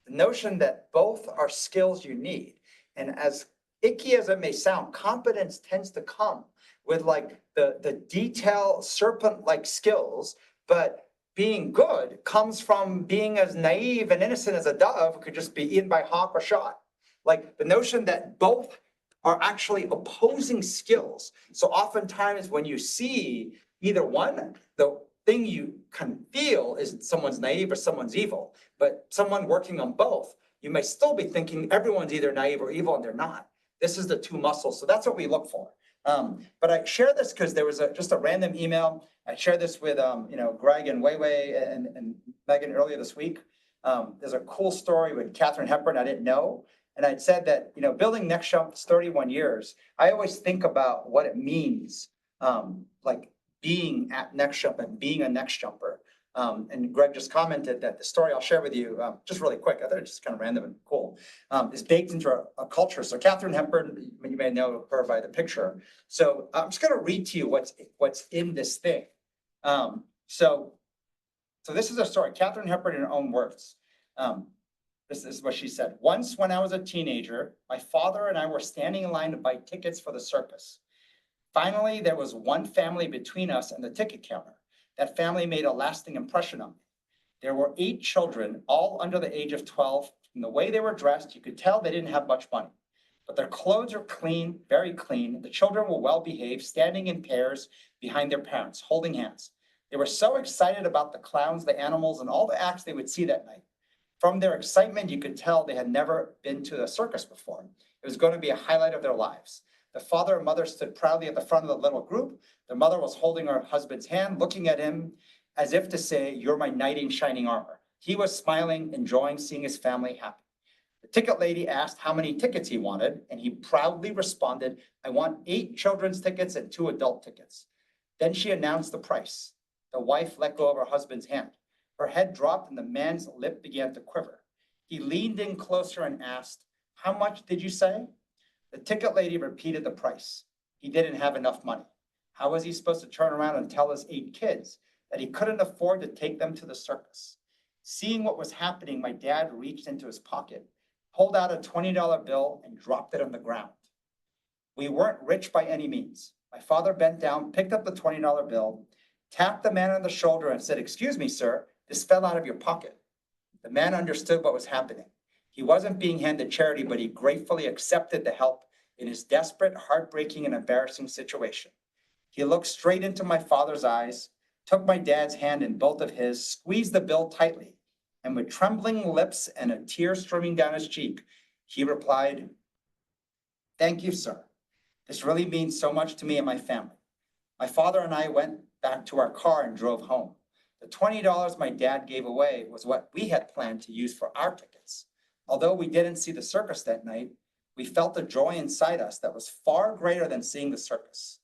The notion that both are skills you need. And as icky as it may sound, competence tends to come with like the detail serpent-like skills, but being good comes from being as naive and innocent as a dove who could just be eaten by a hawk or shot. Like the notion that both are actually opposing skills. So oftentimes when you see either one, the thing you can feel is someone's naive or someone's evil, but someone working on both, you may still be thinking everyone's either naive or evil and they're not. This is the two muscles. So that's what we look for. But I share this because there was just a random email. I shared this with Greg and Weiwei and Megan earlier this week. There's a cool story with Katherine Hepburn I didn't know. And I'd said that, building Next Jump is 31 years. I always think about what it means, like being at Next Jump and being a Next Jumper. And Greg just commented that the story I'll share with you, just really quick, I thought it's just kind of random and cool, is baked into a culture. So Katherine Hepburn, you may know her by the picture. So I'm just going to read to you what's in this thing. So this is a story. Katherine Hepburn in her own words. This is what she said. Once when I was a teenager, my father and I were standing in line to buy tickets for the circus. Finally, there was one family between us and the ticket counter. That family made a lasting impression on me. There were 8 children, all under the age of 12. From the way they were dressed, you could tell they didn't have much money. But their clothes were clean, very clean. The children were well behaved, standing in pairs behind their parents, holding hands. They were so excited about the clowns, the animals, and all the acts they would see that night. From their excitement, you could tell they had never been to a circus before. It was going to be a highlight of their lives. The father and mother stood proudly at the front of the little group. The mother was holding her husband's hand, looking at him as if to say, "You're my knight in shining armor." He was smiling, enjoying seeing his family happy. The ticket lady asked how many tickets he wanted, and he proudly responded, "I want 8 children's tickets and 2 adult tickets." Then she announced the price. The wife let go of her husband's hand. Her head dropped and the man's lip began to quiver. He leaned in closer and asked, "How much did you say?" The ticket lady repeated the price. He didn't have enough money. How was he supposed to turn around and tell his 8 kids that he couldn't afford to take them to the circus? Seeing what was happening, my dad reached into his pocket, pulled out a $20 bill and dropped it on the ground. We weren't rich by any means. My father bent down, picked up the $20 bill, tapped the man on the shoulder and said, "Excuse me, sir, this fell out of your pocket." The man understood what was happening. He wasn't being handed charity, but he gratefully accepted the help in his desperate, heartbreaking, and embarrassing situation. He looked straight into my father's eyes, took my dad's hand in both of his, squeezed the bill tightly, and with trembling lips and a tear streaming down his cheek, he replied, "Thank you, sir. This really means so much to me and my family." My father and I went back to our car and drove home. The $20 my dad gave away was what we had planned to use for our tickets. Although we didn't see the circus that night, we felt a joy inside us that was far greater than seeing the circus.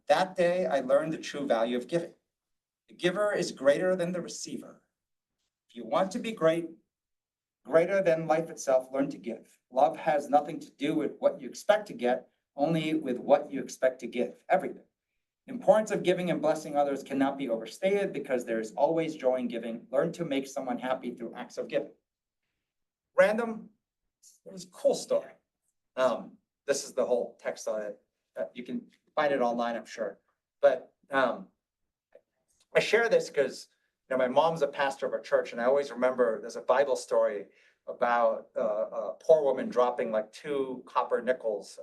That day, I learned the true value of giving. The giver is greater than the receiver. If you want to be great, greater than life itself, learn to give. Love has nothing to do with what you expect to get, only with what you expect to give, everything. The importance of giving and blessing others cannot be overstated because there is always joy in giving. Learn to make someone happy through acts of giving. Random, it was a cool story. This is the whole text on it. You can find it online, I'm sure. But I share this because my mom's a pastor of a church, and I always remember there's a Bible story about a poor woman dropping like 2 copper nickels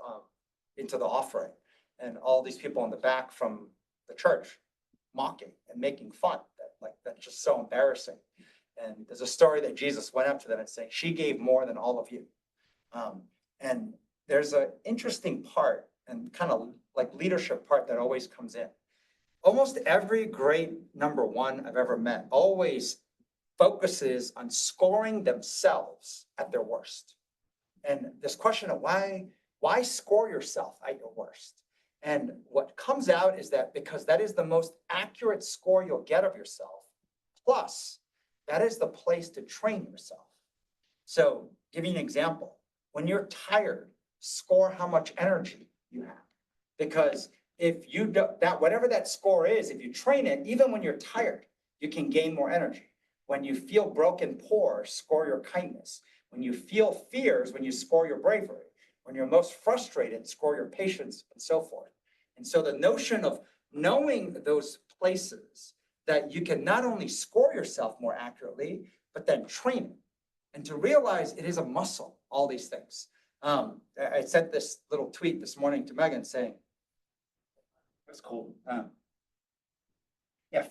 into the offering, and all these people in the back from the church mocking and making fun. That's just so embarrassing. And there's a story that Jesus went up to them and saying, "She gave more than all of you." And there's an interesting part and kind of like leadership part that always comes in. Almost every great number one I've ever met always focuses on scoring themselves at their worst. And this question of why score yourself at your worst? And what comes out is that because that is the most accurate score you'll get of yourself, plus that is the place to train yourself. So give you an example. When you're tired, score how much energy you have. Because if you do that, whatever that score is, if you train it, even when you're tired, you can gain more energy. When you feel broken, poor, score your kindness. When you feel fears, when you score your bravery. When you're most frustrated, score your patience, and so forth. And so the notion of knowing those places that you can not only score yourself more accurately, but then train it. And to realize it is a muscle, all these things. I sent this little tweet this morning to Megan saying, that's cool.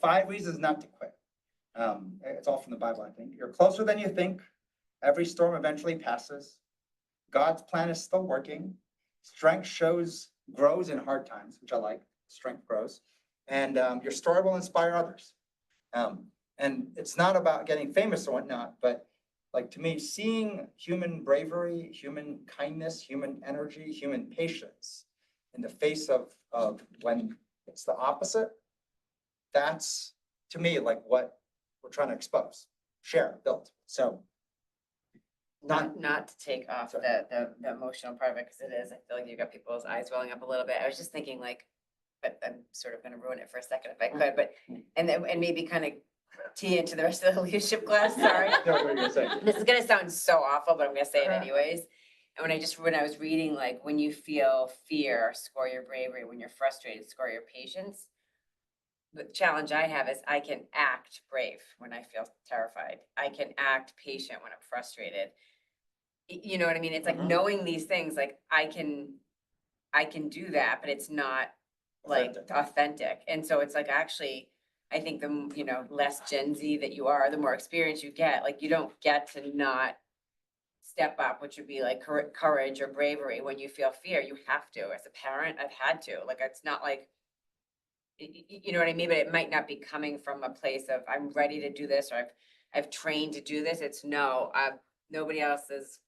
5 reasons not to quit. It's all from the Bible, I think. You're closer than you think. Every storm eventually passes. God's plan is still working. Strength grows in hard times, which I like. Strength grows. And your story will inspire others. And it's not about getting famous or whatnot, but like to me, seeing human bravery, human kindness, human energy, human patience in the face of when it's the opposite, that's to me like what we're trying to expose, share, build. So not to take off the emotional part of it, because it is, I feel like you got people's eyes welling up a little bit. I was just thinking like, but I'm sort of going to ruin it for a second if I could, but and maybe kind of tee into the rest of the leadership class. Sorry. No, what are you gonna say? This is gonna sound so awful, but I'm gonna say it anyways. And when I was reading, like, when you feel fear, score your bravery. When you're frustrated, score your patience. The challenge I have is I can act brave when I feel terrified. I can act patient when I'm frustrated. You know what I mean? It's like knowing these things, like I can do that, but it's not like authentic. And so it's like, actually, I think the, less Gen Z that you are, the more experience you get, like you don't get to not step up, which would be like courage or bravery. When you feel fear, you have to. As a parent, I've had to. Like, it's not like, you know what I mean? But it might not be coming from a place of I'm ready to do this, or I've trained to do this. It's no, nobody else is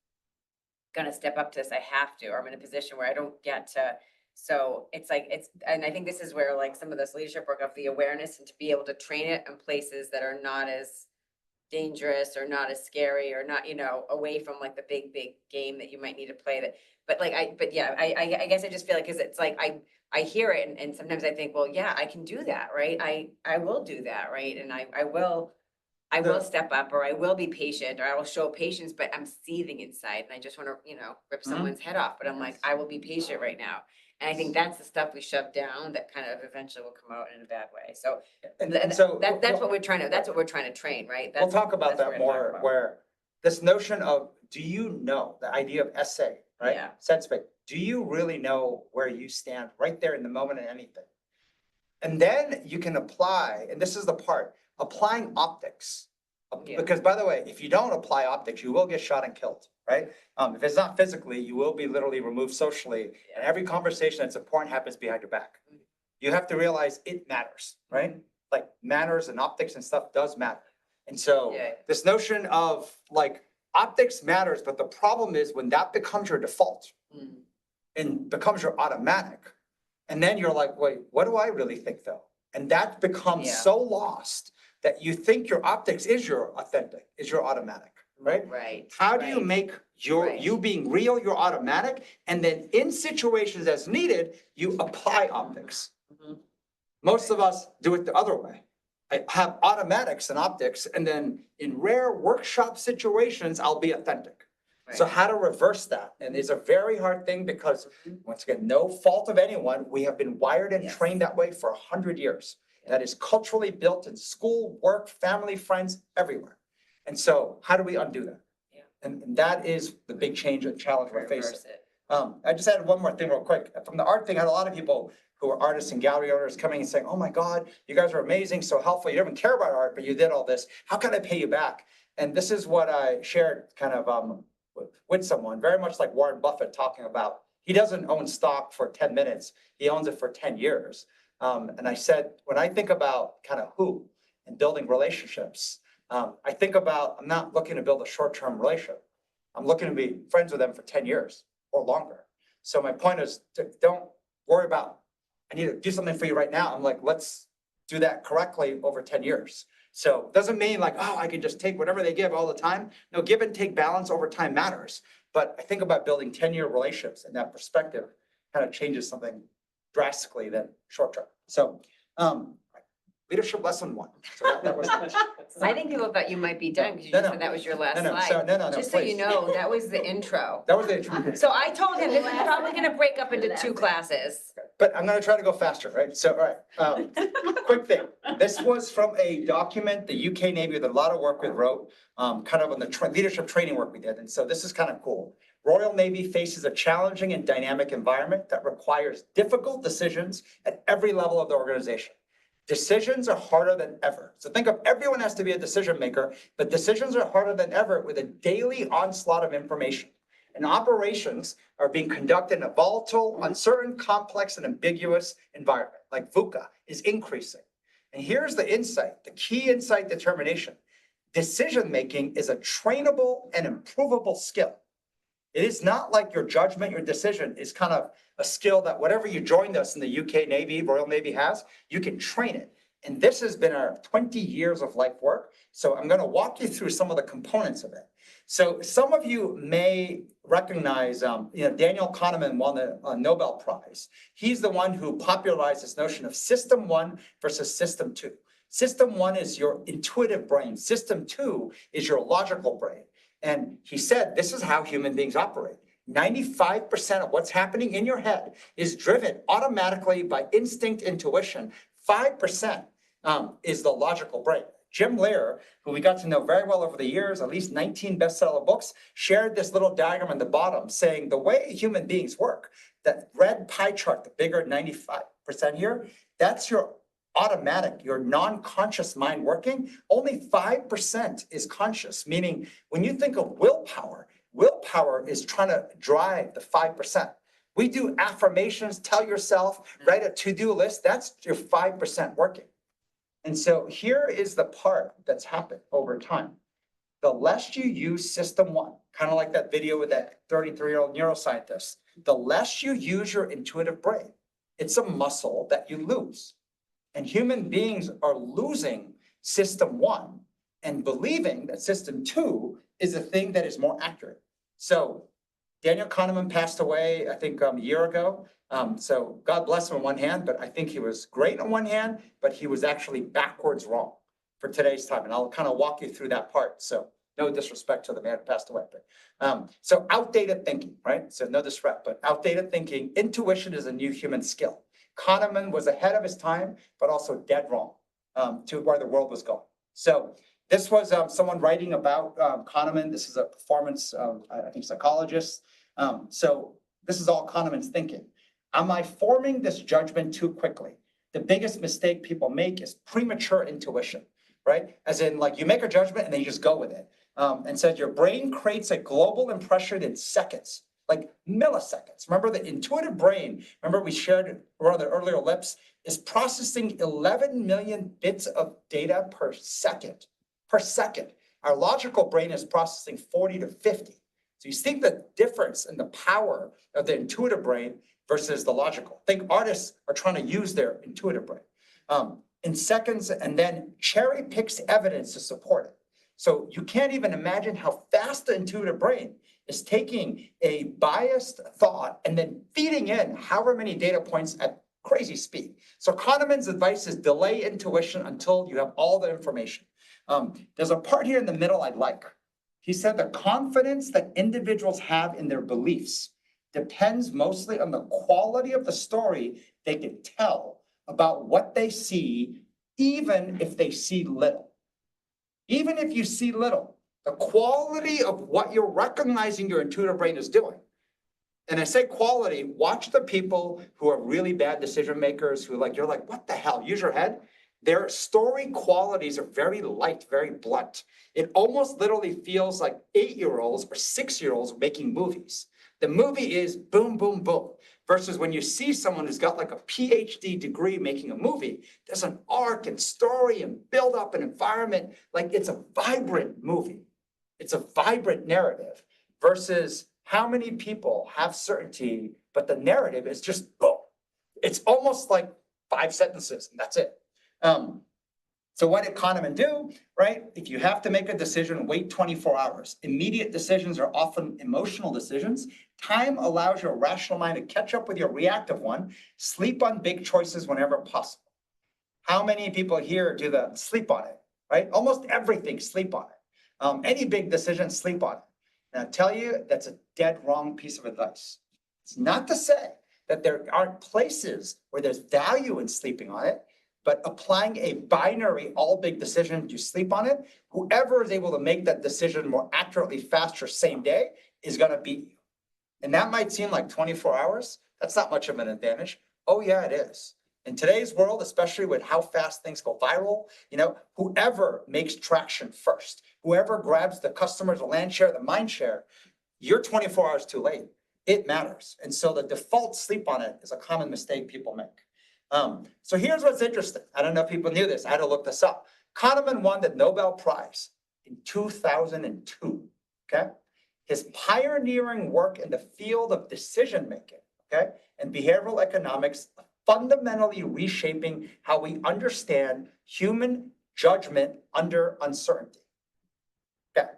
gonna step up to this. I have to, or I'm in a position where I don't get to. So it's like, and I think this is where like some of this leadership work of the awareness and to be able to train it in places that are not as dangerous or not as scary or not, away from like the big game that you might need to play that. But like, I guess I just feel like, cause it's like, I hear it and sometimes I think, well, yeah, I can do that. Right. I will do that. Right. And I will step up, or I will be patient, or I will show patience, but I'm seething inside and I just want to, rip someone's head off. But I'm like, I will be patient right now. And I think that's the stuff we shove down that kind of eventually will come out in a bad way. So, that's what we're trying to train, right? We'll talk about that more, where this notion of, do you know, the idea of essay, right? Yeah. Sense space. Do you really know where you stand right there in the moment of anything? And then you can apply, and this is the part, applying optics. Yeah. Because by the way, if you don't apply optics, you will get shot and killed, right? If it's not physically, you will be literally removed socially. Yeah. And every conversation that's important happens behind your back. Mm-hmm. You have to realize it matters, right? Mm-hmm. Like manners and optics and stuff does matter. And so this notion of like optics matters, but the problem is when that becomes your default and becomes your automatic, And then you're like, wait, what do I really think though? And that becomes Yeah. so lost that you think your optics is your authentic, is your automatic, right? Right. How do you right. make Right. you being real, your automatic, and then in situations as needed, you apply optics. Mhm. Most of us do it the other way. I have automatics and optics, and then in rare workshop situations, I'll be authentic. So Right. how to reverse that? And it's a very hard thing because, once again, no fault of anyone, we have been wired and Yes. trained that way for 100 years. That is culturally built in school, work, family, friends, everywhere. And so how do we undo that? Yeah. And that is the big change and challenge we're facing. Reverse it. I just added one more thing real quick. From the art thing, I had a lot of people who are artists and gallery owners coming and saying, oh my God, you guys are amazing, so helpful. You don't even care about art, but you did all this. How can I pay you back? And this is what I shared kind of with someone, very much like Warren Buffett talking about. He doesn't own stock for 10 minutes. He owns it for 10 years. And I said, when I think about kind of who and building relationships, I think about, I'm not looking to build a short-term relationship. I'm looking to be friends with them for 10 years or longer. So my point is, don't worry about, I need to do something for you right now. I'm like, let's do that correctly over 10 years. So it doesn't mean like, oh, I can just take whatever they give all the time. No, give and take balance over time matters. But I think about building 10-year relationships, and that perspective kind of changes something drastically than short term. So leadership lesson 1. So that was I think people thought you might be done because you No, just no. said that was your last no, slide. so no, Just so you please. know, that was the intro. That was it. So I told him this is probably gonna break up into 2 classes. But I'm gonna try to go faster, right? So, all right, quick thing. This was from a document the UK Navy with a lot of work with wrote, kind of on the leadership training work we did. And so this is kind of cool. Royal Navy faces a challenging and dynamic environment that requires difficult decisions at every level of the organization. Decisions are harder than ever. So think of everyone has to be a decision maker, but decisions are harder than ever with a daily onslaught of information. And operations are being conducted in a volatile, uncertain, complex, and ambiguous environment, like VUCA is increasing. And here's the insight, the key insight determination. Decision-making is a trainable and improvable skill. It is not like your judgment, your decision is kind of a skill that whatever you joined us in the UK Navy, Royal Navy has, you can train it. And this has been our 20 years of life work. So I'm going to walk you through some of the components of it. So some of you may recognize, Daniel Kahneman won the Nobel Prize. He's the one who popularized this notion of system 1 versus system 2. System 1 is your intuitive brain. System 2 is your logical brain. And he said, this is how human beings operate. 95% of what's happening in your head is driven automatically by instinct, intuition. 5% is the logical brain. Jim Lear, who we got to know very well over the years, at least 19 bestseller books, shared this little diagram at the bottom saying the way human beings work, that red pie chart, the bigger 95% here, that's your automatic, your non-conscious mind working. Only 5% is conscious, meaning when you think of willpower, willpower is trying to drive the 5%. We do affirmations, tell yourself, write a to-do list, that's your 5% working. And so here is the part that's happened over time. The less you use system 1, kind of like that video with that 33-year-old neuroscientist, the less you use your intuitive brain. It's a muscle that you lose. And human beings are losing system 1 and believing that system 2 is a thing that is more accurate. So Daniel Kahneman passed away, I think, a year ago. So God bless him on one hand, but I think he was great on one hand, but he was actually backwards wrong for today's time. And I'll kind of walk you through that part. So no disrespect to the man who passed away. But, so outdated thinking, right? So no disrespect, but outdated thinking, intuition is a new human skill. Kahneman was ahead of his time, but also dead wrong to where the world was going. So this was someone writing about Kahneman. This is a performance, I think, psychologist. So this is all Kahneman's thinking. Am I forming this judgment too quickly? The biggest mistake people make is premature intuition, right? As in, like, you make a judgment and then you just go with it. And says your brain creates a global impression in seconds, like milliseconds. Remember the intuitive brain, remember we shared one of the earlier lips, is processing 11 million bits of data per second. Our logical brain is processing 40 to 50. So you see the difference in the power of the intuitive brain versus the logical. Think artists are trying to use their intuitive brain in seconds, and then cherry picks evidence to support it. So you can't even imagine how fast the intuitive brain is taking a biased thought and then feeding in however many data points at crazy speed. So Kahneman's advice is delay intuition until you have all the information. There's a part here in the middle I like. He said the confidence that individuals have in their beliefs depends mostly on the quality of the story they can tell about what they see, even if they see little. Even if you see little, the quality of what you're recognizing your intuitive brain is doing. And I say quality, watch the people who are really bad decision makers who you're like, what the hell, use your head. Their story qualities are very light, very blunt. It almost literally feels like 8-year-olds or 6-year-olds making movies. The movie is boom, boom, boom. Versus when you see someone who's got like a PhD degree making a movie, there's an arc and story and build up and environment. Like it's a vibrant movie. It's a vibrant narrative versus how many people have certainty, but the narrative is just boom. It's almost like 5 sentences and that's it. So what did Kahneman do, right? If you have to make a decision, wait 24 hours. Immediate decisions are often emotional decisions. Time allows your rational mind to catch up with your reactive one. Sleep on big choices whenever possible. How many people here do the sleep on it, right? Almost everything, sleep on it. Any big decision, sleep on it. And I tell you, that's a dead wrong piece of advice. It's not to say that there aren't places where there's value in sleeping on it, but applying a binary all big decision, you sleep on it, whoever is able to make that decision more accurately, faster, same day is gonna beat you. And that might seem like 24 hours. That's not much of an advantage. Oh yeah, it is. In today's world, especially with how fast things go viral, whoever makes traction first, whoever grabs the customers, the land share, the mind share, you're 24 hours too late. It matters. And so the default sleep on it is a common mistake people make. So here's what's interesting. I don't know if people knew this. I had to look this up. Kahneman won the Nobel Prize in 2002, okay? His pioneering work in the field of decision-making, okay, and behavioral economics fundamentally reshaping how we understand human judgment under uncertainty. Okay.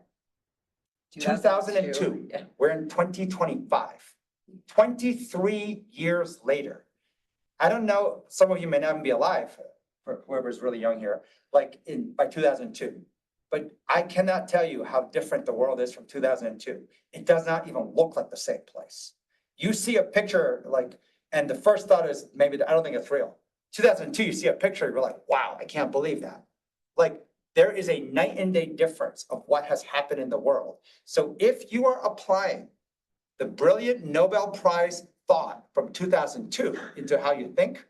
2002. Yeah. We're in 2025. 23 years later. I don't know, some of you may not even be alive, for whoever's really young here, by 2002. But I cannot tell you how different the world is from 2002. It does not even look like the same place. You see a picture and the first thought is maybe, I don't think it's real. 2002, you see a picture, you're like, wow, I can't believe that. There is a night and day difference of what has happened in the world. So if you are applying the brilliant Nobel Prize thought from 2002 into how you think,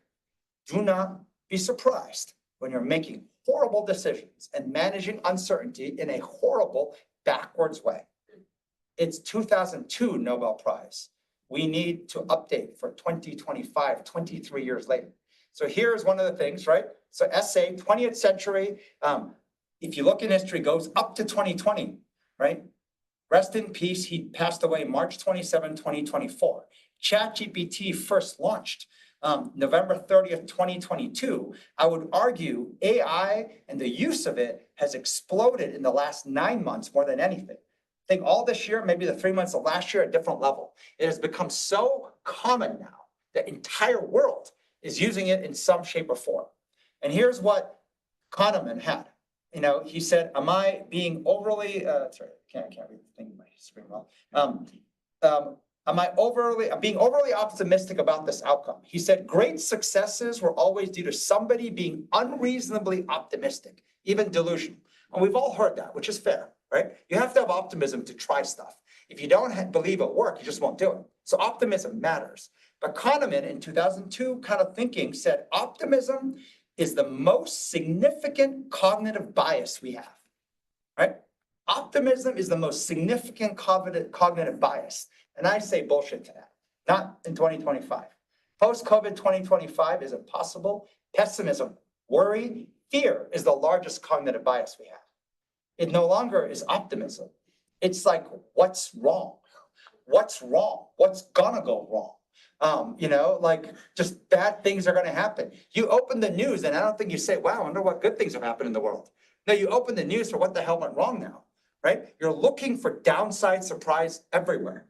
do not be surprised when you're making horrible decisions and managing uncertainty in a horrible backwards way. It's 2002 Nobel Prize. We need to update for 2025, 23 years later. So here's one of the things, right? So essay, 20th century, if you look in history, goes up to 2020, right? Rest in peace, he passed away March 27, 2024. ChatGPT first launched November 30th, 2022. I would argue AI and the use of it has exploded in the last 9 months more than anything. I think all this year, maybe the 3 months of last year, a different level. It has become so common now, the entire world is using it in some shape or form. And here's what Kahneman had. He said, am I being overly, sorry, I can't read the thing in my screen well. I'm being overly optimistic about this outcome? He said, great successes were always due to somebody being unreasonably optimistic, even delusional. And we've all heard that, which is fair, right? You have to have optimism to try stuff. If you don't believe it works, you just won't do it. So optimism matters. But Kahneman in 2002 kind of thinking said, optimism is the most significant cognitive bias we have, right? Optimism is the most significant cognitive bias. And I say bullshit to that, not in 2025. Post-COVID 2025 is impossible. Pessimism, worry, fear is the largest cognitive bias we have. It no longer is optimism. It's like, what's wrong? What's wrong? What's gonna go wrong? Like just bad things are gonna happen. You open the news and I don't think you say, wow, I wonder what good things have happened in the world. No, you open the news for what the hell went wrong now, right? You're looking for downside surprise everywhere.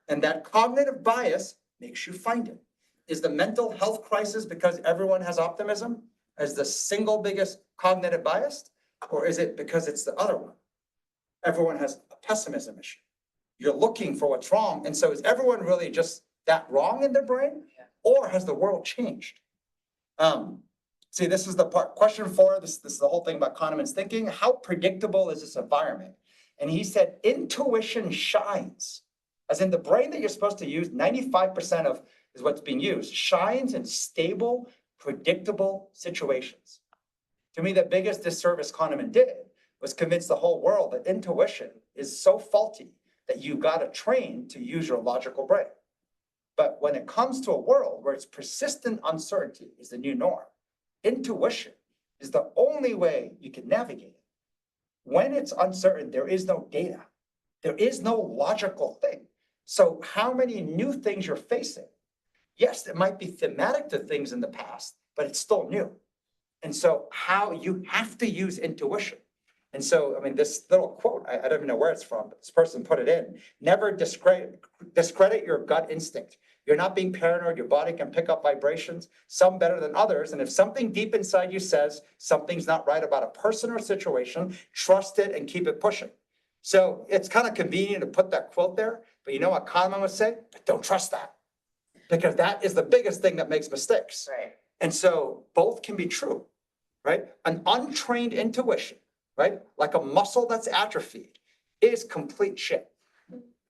And that cognitive bias makes you find it. Is the mental health crisis because everyone has optimism as the single biggest cognitive bias? Or is it because it's the other one? Everyone has a pessimism issue. You're looking for what's wrong. And so is everyone really just that wrong in their brain? Or has the world changed? See, this is the part, question 4, this is the whole thing about Kahneman's thinking. How predictable is this environment? And he said, intuition shines. As in the brain that you're supposed to use, 95% of is what's being used, shines in stable, predictable situations. To me, the biggest disservice Kahneman did was convince the whole world that intuition is so faulty that you got to train to use your logical brain. But when it comes to a world where it's persistent uncertainty is the new norm, intuition is the only way you can navigate it. When it's uncertain, there is no data. There is no logical thing. So how many new things you're facing? Yes, it might be thematic to things in the past, but it's still new. And so how you have to use intuition. And so, I mean, this little quote, I don't even know where it's from, but this person put it in. Never discredit your gut instinct. You're not being paranoid. Your body can pick up vibrations, some better than others. And if something deep inside you says something's not right about a person or situation, trust it and keep it pushing. So it's kind of convenient to put that quote there, but you know what Kahneman would say? Don't trust that, because that is the biggest thing that makes mistakes. Right. And so both can be true, right? An untrained intuition, right? Like a muscle that's atrophied, is complete shit.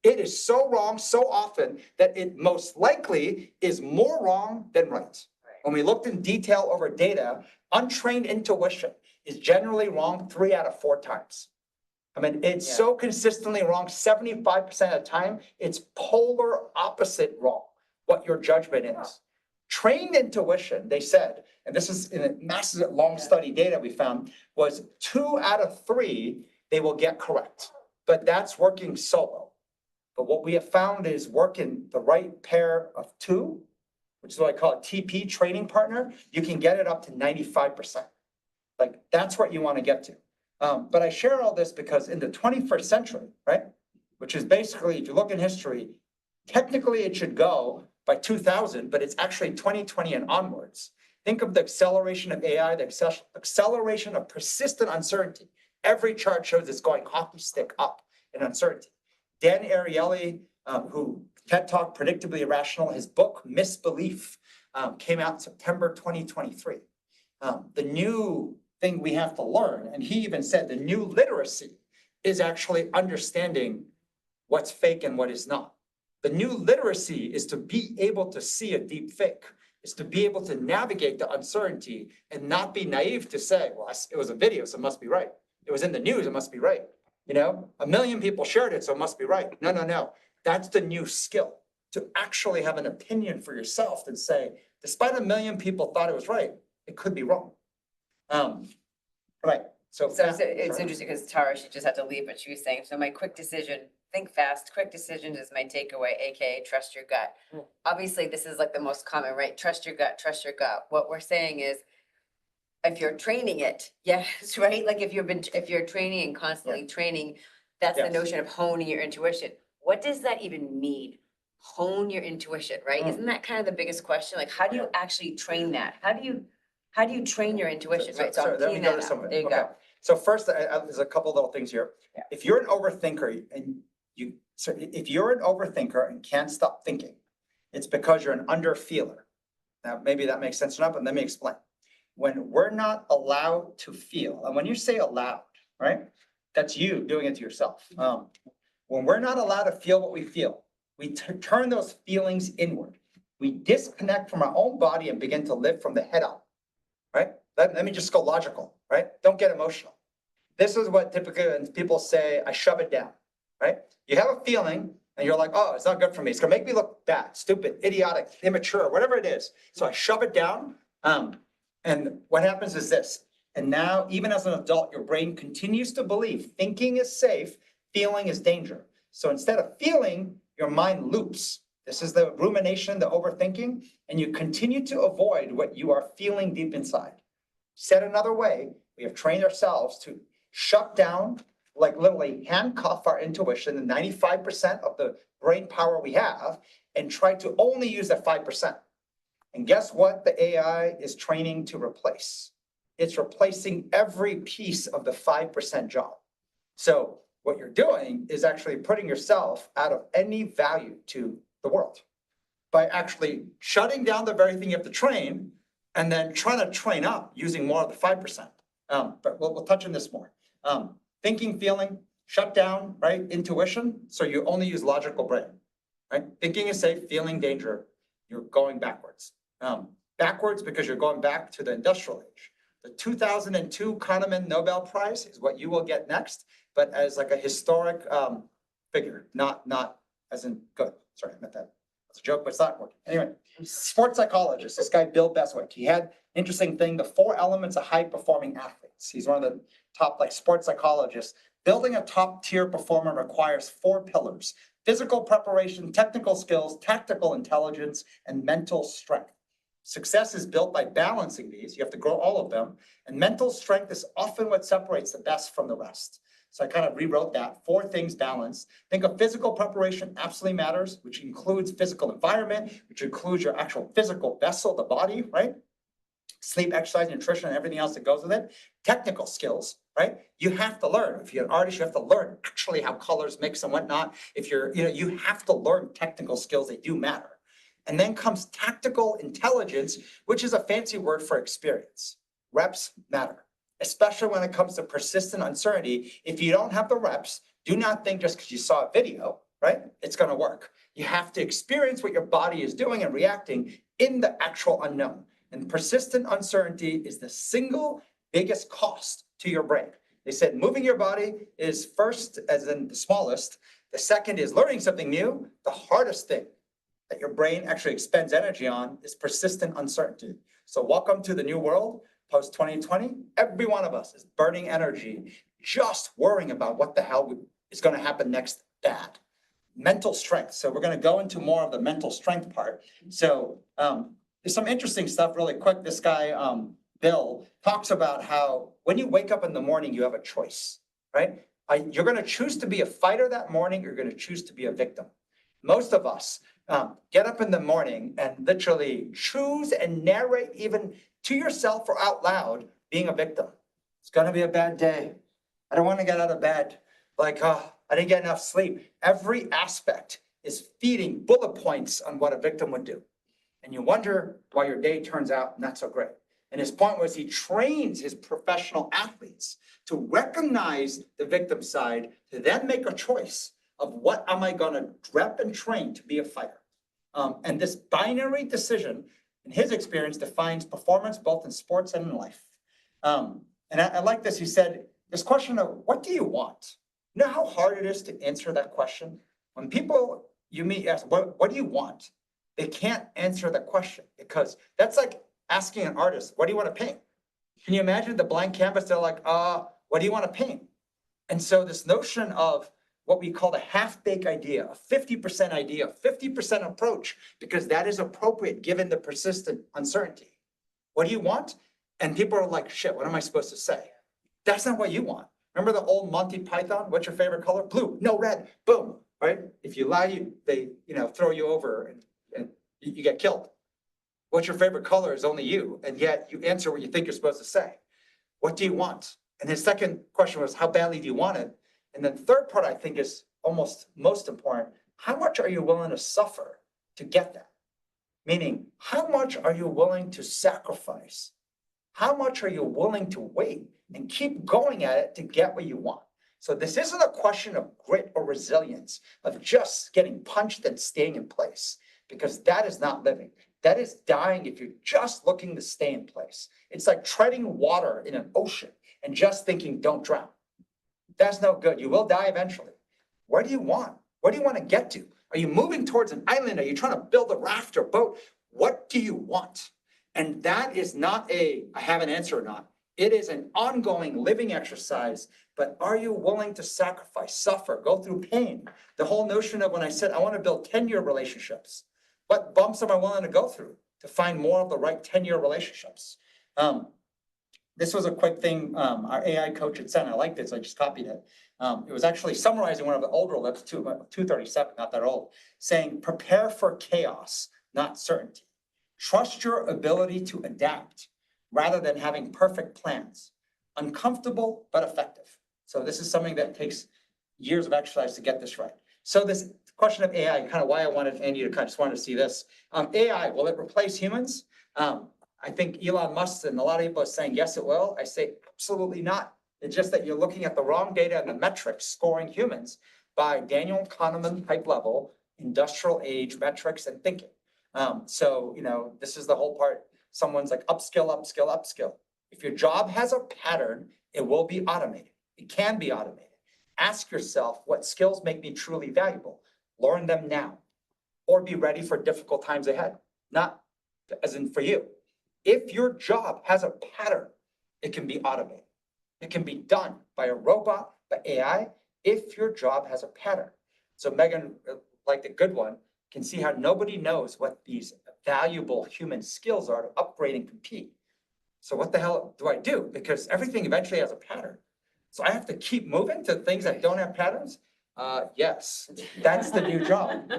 It is so wrong so often that it most likely is more wrong than right. When we looked in detail over data, untrained intuition is generally wrong 3 out of 4 times. I mean, it's so consistently wrong 75% of the time, it's polar opposite wrong, what your judgment is. Trained intuition, they said, and this is in a massive long study data we found, was 2 out of 3 they will get correct. But that's working solo. But what we have found is working the right pair of 2, which is what I call a TP, training partner, you can get it up to 95%. Like that's what you want to get to. But I share all this because in the 21st century, right, which is basically, if you look in history, technically it should go by 2000, but it's actually 2020 and onwards. Think of the acceleration of AI, the acceleration of persistent uncertainty. Every chart shows it's going hockey stick up in uncertainty. Dan Ariely, who TED Talk, Predictably Irrational, his book, Misbelief, came out in September 2023. The new thing we have to learn, and he even said the new literacy is actually understanding what's fake and what is not. The new literacy is to be able to see a deep fake, is to be able to navigate the uncertainty and not be naive to say, well, it was a video, so it must be right. It was in the news, it must be right. 1 million people shared it, so it must be right. No. That's the new skill, to actually have an opinion for yourself and say, despite 1 million people thought it was right, it could be wrong. Right. So it's interesting because Tara, she just had to leave, but she was saying, so my quick decision, think fast, quick decisions is my takeaway, AKA trust your gut. Obviously, this is like the most common, right? Trust your gut, trust your gut. What we're saying is, if you're training it, yes, right? Like if you're training and constantly training, that's the Yes. notion of honing your intuition. What does that even mean? Hone your intuition, right? Isn't that kind of the biggest question? Like, how do you actually train that? How do you train your intuition, right? So I'm let me teeing go that to some of up. it. There you Okay. go. So first, there's a couple little things here. Yeah. If you're an overthinker if you're an overthinker and can't stop thinking, it's because you're an underfeeler. Now, maybe that makes sense or not, but let me explain. When we're not allowed to feel, and when you say allowed, right, that's you doing it to yourself. When we're not allowed to feel what we feel, we turn those feelings inward. We disconnect from our own body and begin to live from the head up, right? Let me just go logical, right? Don't get emotional. This is what typically people say, I shove it down, right? You have a feeling and you're like, oh, it's not good for me. It's gonna make me look bad, stupid, idiotic, immature, whatever it is. So I shove it down. And what happens is this. And now, even as an adult, your brain continues to believe thinking is safe, feeling is danger. So instead of feeling, your mind loops This is the rumination, the overthinking, and you continue to avoid what you are feeling deep inside. Said another way, we have trained ourselves to shut down, like literally handcuff our intuition, the 95% of the brain power we have, and try to only use that 5%. And guess what the AI is training to replace? It's replacing every piece of the 5% job. So what you're doing is actually putting yourself out of any value to the world by actually shutting down the very thing you have to train and then trying to train up using more of the 5%. But we'll touch on this more. Thinking, feeling, shut down, right? Intuition. So you only use logical brain, right? Thinking is safe, feeling danger. You're going backwards. Backwards because you're going back to the industrial age. The 2002 Kahneman Nobel Prize is what you will get next, but as like a historic figure, not as in good. Sorry, I meant that. That's a joke, but it's not working. Anyway, sports psychologist, this guy, Bill Beswick, he had interesting thing, the 4 elements of high performing athletes. He's one of the top like sports psychologists. Building a top tier performer requires 4 pillars: physical preparation, technical skills, tactical intelligence, and mental strength. Success is built by balancing these. You have to grow all of them. And mental strength is often what separates the best from the rest. So I kind of rewrote that. 4 things balanced. Think of physical preparation absolutely matters, which includes physical environment, which includes your actual physical vessel, the body, right? Sleep, exercise, nutrition, and everything else that goes with it. Technical skills, right? You have to learn. If you're an artist, you have to learn actually how colors mix and whatnot. If you're, you have to learn technical skills. They do matter. And then comes tactical intelligence, which is a fancy word for experience. Reps matter, especially when it comes to persistent uncertainty. If you don't have the reps, do not think just because you saw a video, right, it's going to work. You have to experience what your body is doing and reacting in the actual unknown. And persistent uncertainty is the single biggest cost to your brain. They said moving your body is first, as in the smallest. The second is learning something new. The hardest thing that your brain actually expends energy on is persistent uncertainty. So welcome to the new world, post 2020. Every one of us is burning energy, just worrying about what the hell is going to happen next bad. Mental strength. So we're going to go into more of the mental strength part. So there's some interesting stuff really quick. This guy, Bill, talks about how when you wake up in the morning, you have a choice, right? You're going to choose to be a fighter that morning. You're going to choose to be a victim. Most of us get up in the morning and literally choose and narrate even to yourself or out loud being a victim. It's going to be a bad day. I don't want to get out of bed. Like, I didn't get enough sleep. Every aspect is feeding bullet points on what a victim would do. And you wonder why your day turns out not so great. And his point was he trains his professional athletes to recognize the victim side, to then make a choice of what am I going to rep and train to be a fighter. And this binary decision, in his experience, defines performance both in sports and in life. And I like this. He said, this question of what do you want? You know how hard it is to answer that question? When people you meet ask, what do you want? They can't answer the question because that's like asking an artist, what do you want to paint? Can you imagine the blank canvas? They're like, what do you want to paint? And so this notion of what we call the half-baked idea, a 50% idea, 50% approach, because that is appropriate given the persistent uncertainty. What do you want? And people are like, shit, what am I supposed to say? That's not what you want. Remember the old Monty Python? What's your favorite color? Blue, no red, boom, right? If you lie, they throw you over and you get killed. What's your favorite color is only you, and yet you answer what you think you're supposed to say. What do you want? And his second question was, how badly do you want it? And then third part, I think, is almost most important. How much are you willing to suffer to get that? Meaning, how much are you willing to sacrifice? How much are you willing to wait and keep going at it to get what you want? So this isn't a question of grit or resilience, of just getting punched and staying in place, because that is not living. That is dying if you're just looking to stay in place. It's like treading water in an ocean and just thinking, don't drown. That's no good. You will die eventually. What do you want? What do you want to get to? Are you moving towards an island? Are you trying to build a raft or boat? What do you want? And that is not I have an answer or not. It is an ongoing living exercise, but are you willing to sacrifice, suffer, go through pain? The whole notion of when I said, I want to build 10-year relationships, what bumps am I willing to go through to find more of the right 10-year relationships? This was a quick thing, our AI coach had sent, I liked it, so I just copied it. It was actually summarizing one of the older lips, 237, not that old, saying, prepare for chaos, not certainty. Trust your ability to adapt rather than having perfect plans. Uncomfortable, but effective. So this is something that takes years of exercise to get this right. So this question of AI, kind of why I wanted Andy to just wanted to see this. AI, will it replace humans? I think Elon Musk and a lot of people are saying, yes, it will. I say, absolutely not. It's just that you're looking at the wrong data and the metrics scoring humans by Daniel Kahneman type level, industrial age metrics and thinking. So, this is the whole part. Someone's like upskill, upskill, upskill. If your job has a pattern, it will be automated. It can be automated. Ask yourself, what skills make me truly valuable? Learn them now, or be ready for difficult times ahead. Not as in for you. If your job has a pattern, it can be automated. It can be done by a robot, by AI, if your job has a pattern. So Megan, like the good one, can see how nobody knows what these valuable human skills are to upgrade and compete. So what the hell do I do? Because everything eventually has a pattern. So I have to keep moving to things that don't have patterns? Yes, that's the new job.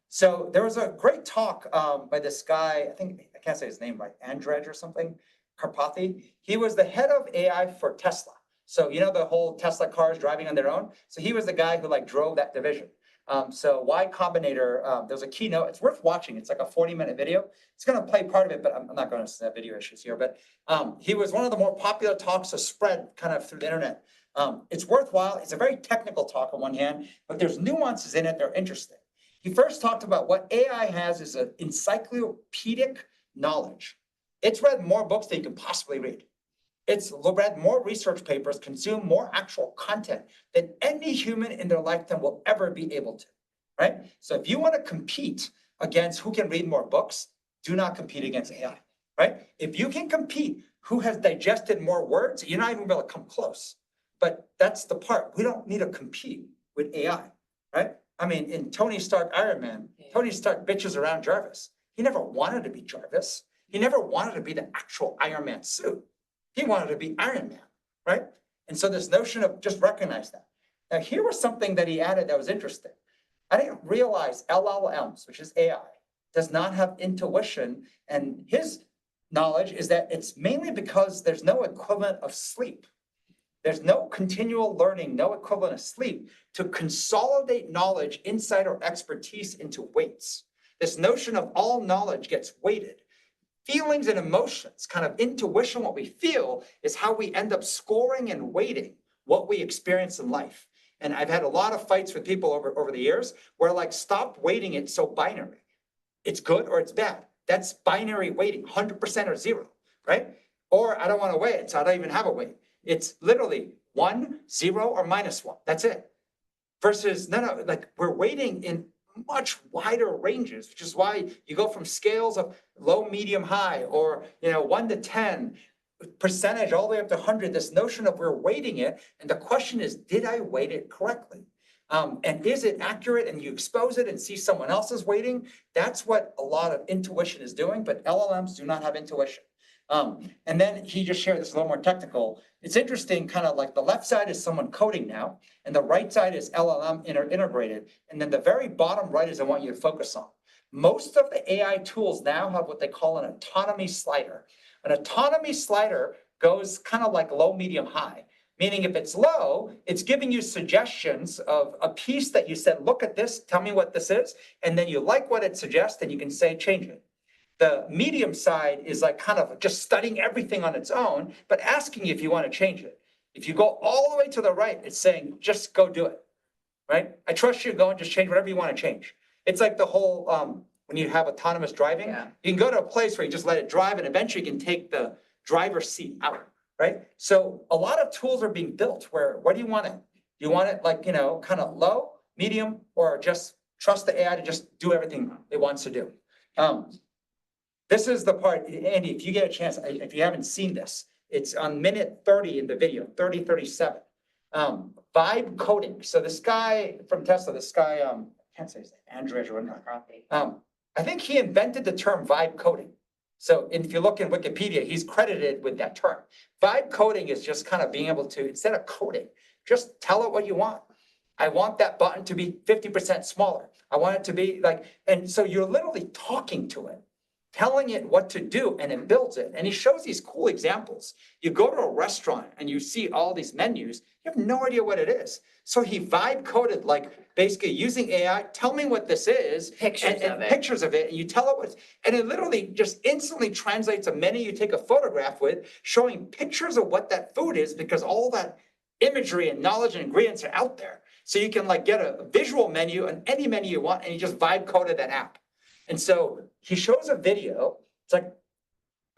So there was a great talk by this guy, I can't say his name right, Andrej or something, Karpathy. He was the head of AI for Tesla. So the whole Tesla cars driving on their own. So he was the guy who drove that division. So Y Combinator, there's a keynote, it's worth watching. It's like a 40-minute video. It's going to play part of it, but I'm not going to have video issues here. But he was one of the more popular talks to spread kind of through the internet. It's worthwhile. It's a very technical talk on one hand, but there's nuances in it that are interesting. He first talked about what AI has is an encyclopedic knowledge. It's read more books than you can possibly read. It's read more research papers, consumed more actual content than any human in their lifetime will ever be able to, right? So if you want to compete against who can read more books, do not compete against AI, right? If you can compete who has digested more words, you're not even able to come close. But that's the part. We don't need to compete with AI, right? I mean, in Tony Stark Iron Man, Tony Stark bitches around Jarvis. He never wanted to be Jarvis. He never wanted to be the actual Iron Man suit. He wanted to be Iron Man, right? And so this notion of just recognize that. Now, here was something that he added that was interesting. I didn't realize LLMs, which is AI, does not have intuition. And his knowledge is that it's mainly because there's no equivalent of sleep. There's no continual learning, no equivalent of sleep to consolidate knowledge, insight, or expertise into weights. This notion of all knowledge gets weighted. Feelings and emotions, kind of intuition, what we feel is how we end up scoring and weighting what we experience in life. And I've had a lot of fights with people over the years where stop weighting it so binary. It's good or it's bad. That's binary weighting, 100% or 0, right? Or I don't want to weigh it, so I don't even have a weight. It's literally 1, 0, or -1. That's it. Versus, no, we're weighting in much wider ranges, which is why you go from scales of low, medium, high, or 1 to 10 percentage all the way up to 100. This notion of we're weighting it, and the question is, did I weight it correctly? And is it accurate? And you expose it and see someone else's weighting. That's what a lot of intuition is doing, but LLMs do not have intuition. And then he just shared this a little more technical. It's interesting, kind of like the left side is someone coding now, and the right side is LLM integrated. And then the very bottom right is I want you to focus on. Most of the AI tools now have what they call an autonomy slider. An autonomy slider goes kind of like low, medium, high. Meaning if it's low, it's giving you suggestions of a piece that you said, look at this, tell me what this is. And then you like what it suggests, and you can say, change it. The medium side is kind of just studying everything on its own, but asking you if you want to change it. If you go all the way to the right, it's saying, just go do it, right? I trust you, go and just change whatever you want to change. It's like the whole, when you have autonomous driving, you can go to a place where you just let it drive, and eventually you can take the driver's seat out, right? So a lot of tools are being built where, what do you want it? Do you want it kind of low, medium, or just trust the AI to just do everything it wants to do? This is the part, Andy, if you get a chance, if you haven't seen this, It's on minute 30 in the video, 37. Vibe coding. So this guy from Tesla, I can't say his name, Andrej or whatever. I think he invented the term vibe coding. So if you look in Wikipedia, he's credited with that term. Vibe coding is just kind of being able to, instead of coding, just tell it what you want. I want that button to be 50% smaller. I want it to be like, and so you're literally talking to it, telling it what to do, and it builds it. And he shows these cool examples. You go to a restaurant and you see all these menus, you have no idea what it is. So he vibe coded, like basically using AI, tell me what this is. Pictures and of it. Pictures of it, and you tell it what, and it literally just instantly translates a menu you take a photograph with, showing pictures of what that food is, because all that imagery and knowledge and ingredients are out there. So you can like get a visual menu on any menu you want, and you just vibe coded that app. And so he shows a video, it's like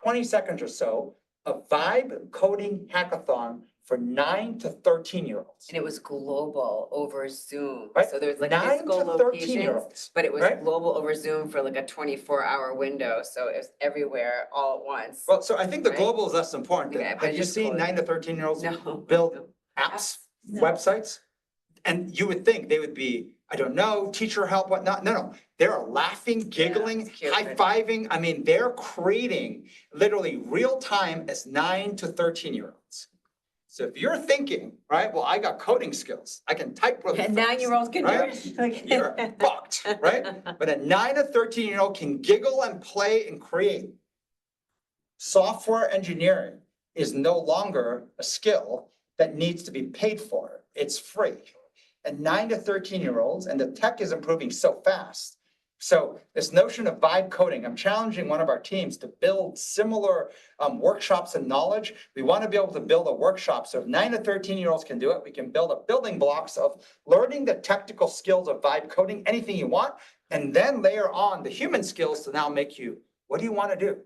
20 seconds or so, a vibe coding hackathon for 9 to 13-year-olds. And it was global over Zoom. Right? So there was like 9 physical to locations, 13-year-olds. but it was right? global over Zoom for like a 24-hour window. So it was everywhere all at once. Well, so I think the Right? global is less important. Okay, but Have you just seen close. 9 to 13-year-olds No. build apps, No. websites? And you would think they would be, I don't know, teacher help, whatnot. No. They're laughing, giggling, it's cute. high-fiving. I mean, they're creating literally real time as 9 to 13-year-olds. So if you're thinking, right, well, I got coding skills, I can type really And fast, 9-year-olds can right? do it. You're fucked, right? But a 9 to 13-year-old can giggle and play and create. Software engineering is no longer a skill that needs to be paid for. It's free. And 9 to 13-year-olds, and the tech is improving so fast. So this notion of vibe coding, I'm challenging one of our teams to build similar workshops and knowledge. We want to be able to build a workshop. So if 9 to 13-year-olds can do it, we can build a building blocks of learning the technical skills of vibe coding, anything you want, and then layer on the human skills to now make you, what do you want to do?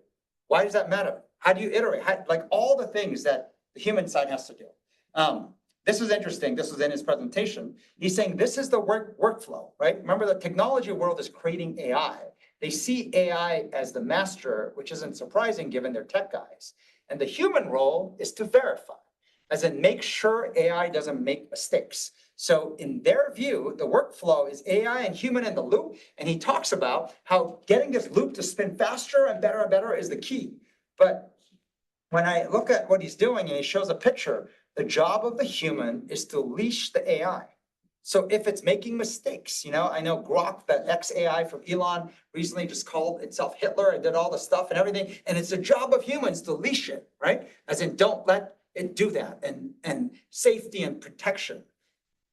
Why does that matter? How do you iterate? Like all the things that the human side has to do. This is interesting. This was in his presentation. He's saying this is the workflow, right? Remember, the technology world is creating AI. They see AI as the master, which isn't surprising given they're tech guys. And the human role is to verify, as in make sure AI doesn't make mistakes. So in their view, the workflow is AI and human in the loop. And he talks about how getting this loop to spin faster and better is the key. But when I look at what he's doing and he shows a picture, the job of the human is to leash the AI. So if it's making mistakes, I know Grok, that ex-AI from Elon, recently just called itself Hitler and did all the stuff and everything. And it's the job of humans to leash it, right? As in, don't let it do that. And safety and protection.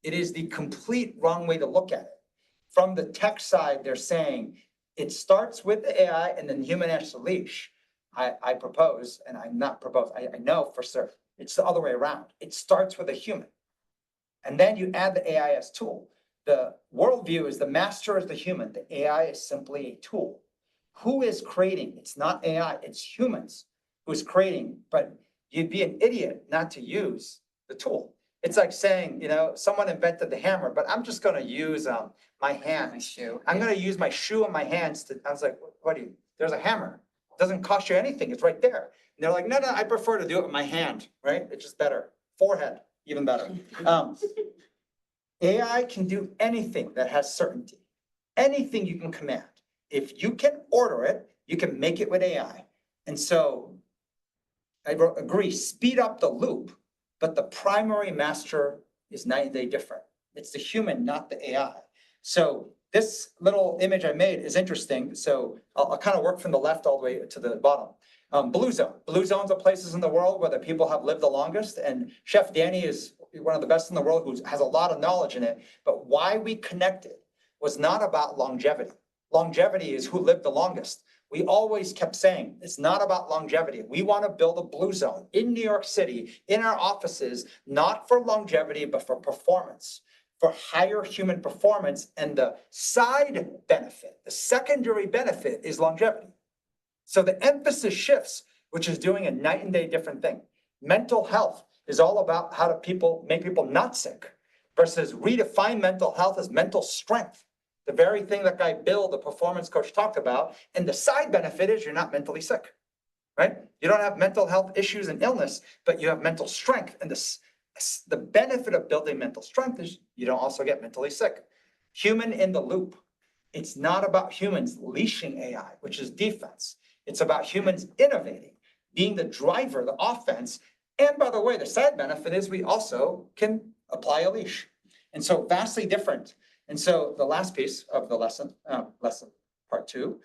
It is the complete wrong way to look at it. From the tech side, they're saying it starts with the AI and then the human has to leash. I propose, and I'm not propose, I know for certain. It's the other way around. It starts with a human. And then you add the AI as tool. The worldview is the master is the human. The AI is simply a tool. Who is creating? It's not AI, it's humans who's creating. But you'd be an idiot not to use the tool. It's like saying, someone invented the hammer, but I'm just going to use my hands. My shoe. I'm going to use my shoe and my hands to, I was like, what do you, there's a hammer. It doesn't cost you anything. It's right there. And they're like, no, I prefer to do it with my hand, right? It's just better. Forehead, even better. AI can do anything that has certainty. Anything you can command. If you can order it, you can make it with AI. And so I agree, speed up the loop, but the primary master is night and day different. It's the human, not the AI. So this little image I made is interesting. So I'll kind of work from the left all the way to the bottom. Blue zone. Blue zones are places in the world where the people have lived the longest. And Chef Danny is one of the best in the world who has a lot of knowledge in it. But why we connected was not about longevity. Longevity is who lived the longest. We always kept saying, it's not about longevity. We want to build a blue zone in New York City, in our offices, not for longevity, but for performance, for higher human performance. And the side benefit, the secondary benefit is longevity. So the emphasis shifts, which is doing a night and day different thing. Mental health is all about how to make people not sick versus redefine mental health as mental strength. The very thing that guy Bill, the performance coach, talked about. And the side benefit is you're not mentally sick. right? You don't have mental health issues and illness, but you have mental strength. And the benefit of building mental strength is you don't also get mentally sick. Human in the loop. It's not about humans leashing AI, which is defense. It's about humans innovating, being the driver, the offense. And by the way, the side benefit is we also can apply a leash. And so vastly different. And so the last piece of the lesson part 2,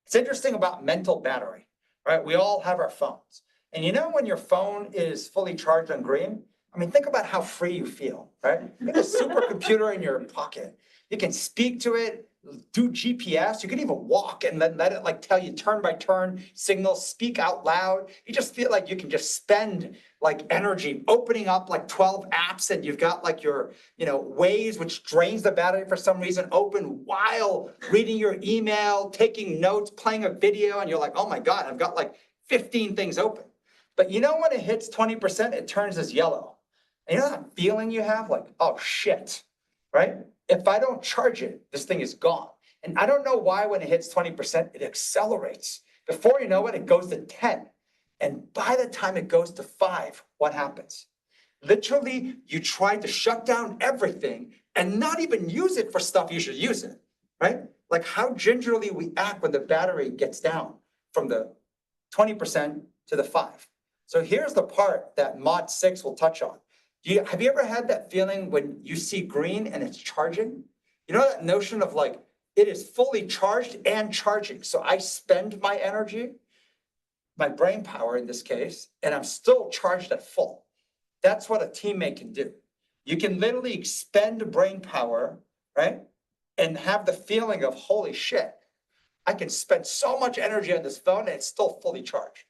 it's interesting about mental battery, right? We all have our phones. And you know when your phone is fully charged on green? I mean, think about how free you feel, right? You have a supercomputer in your pocket. You can speak to it, do GPS. You can even walk and then let it like tell you turn by turn signals, speak out loud. You just feel like you can just spend like energy opening up like 12 apps, and you've got like your, Waze, which drains the battery for some reason, open while reading your email, taking notes, playing a video, and you're like, oh my God, I've got like 15 things open. But when it hits 20%, it turns as yellow. And that feeling you have, like, oh shit, right? If I don't charge it, this thing is gone. And I don't know why when it hits 20%, it accelerates. Before you know it, it goes to 10. And by the time it goes to 5, what happens? Literally, you try to shut down everything and not even use it for stuff you should use it, right? Like how gingerly we act when the battery gets down from the 20% to the 5. So here's the part that mod 6 will touch on. Have you ever had that feeling when you see green and it's charging? You know that notion of like, it is fully charged and charging. So I spend my energy, my brain power in this case, and I'm still charged at full. That's what a teammate can do. You can literally expend brain power, right? And have the feeling of, holy shit, I can spend so much energy on this phone and it's still fully charged.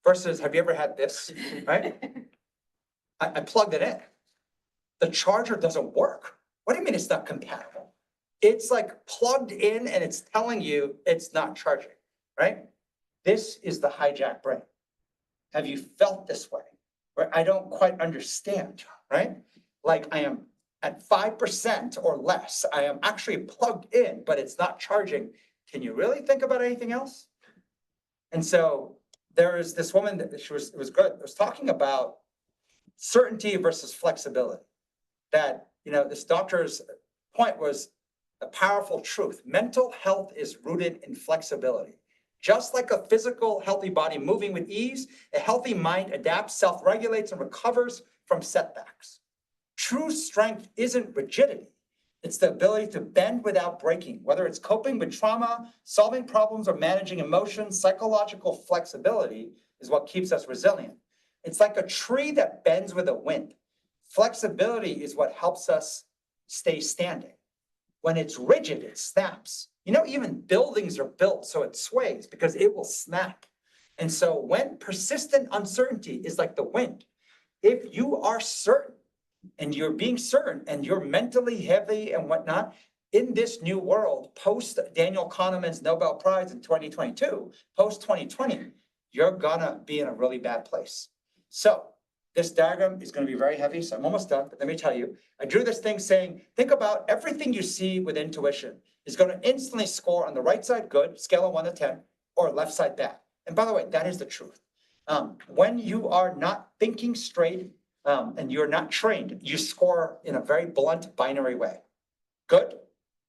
Versus, have you ever had this, right? I plugged it in. The charger doesn't work. What do you mean it's not compatible? It's like plugged in and it's telling you it's not charging, right? This is the hijack brain. Have you felt this way? Where I don't quite understand, right? Like I am at 5% or less. I am actually plugged in, but it's not charging. Can you really think about anything else? And so there is this woman that it was good. It was talking about certainty versus flexibility. That, this doctor's point was a powerful truth. Mental health is rooted in flexibility. Just like a physical healthy body moving with ease, a healthy mind adapts, self-regulates, and recovers from setbacks. True strength isn't rigidity. It's the ability to bend without breaking, whether it's coping with trauma, solving problems, or managing emotions. Psychological flexibility is what keeps us resilient. It's like a tree that bends with the wind. Flexibility is what helps us stay standing. When it's rigid, it snaps. Even buildings are built so it sways because it will snap. And so when persistent uncertainty is like the wind, if you are certain and you're being certain and you're mentally heavy and whatnot, in this new world, post Daniel Kahneman's Nobel Prize in 2022, post 2020, you're gonna be in a really bad place. So this diagram is going to be very heavy, so I'm almost done, but let me tell you, I drew this thing saying, think about everything you see with intuition is going to instantly score on the right side, good, scale of 1 to 10, or left side, bad. And by the way, that is the truth. When you are not thinking straight and you're not trained, you score in a very blunt binary way. Good,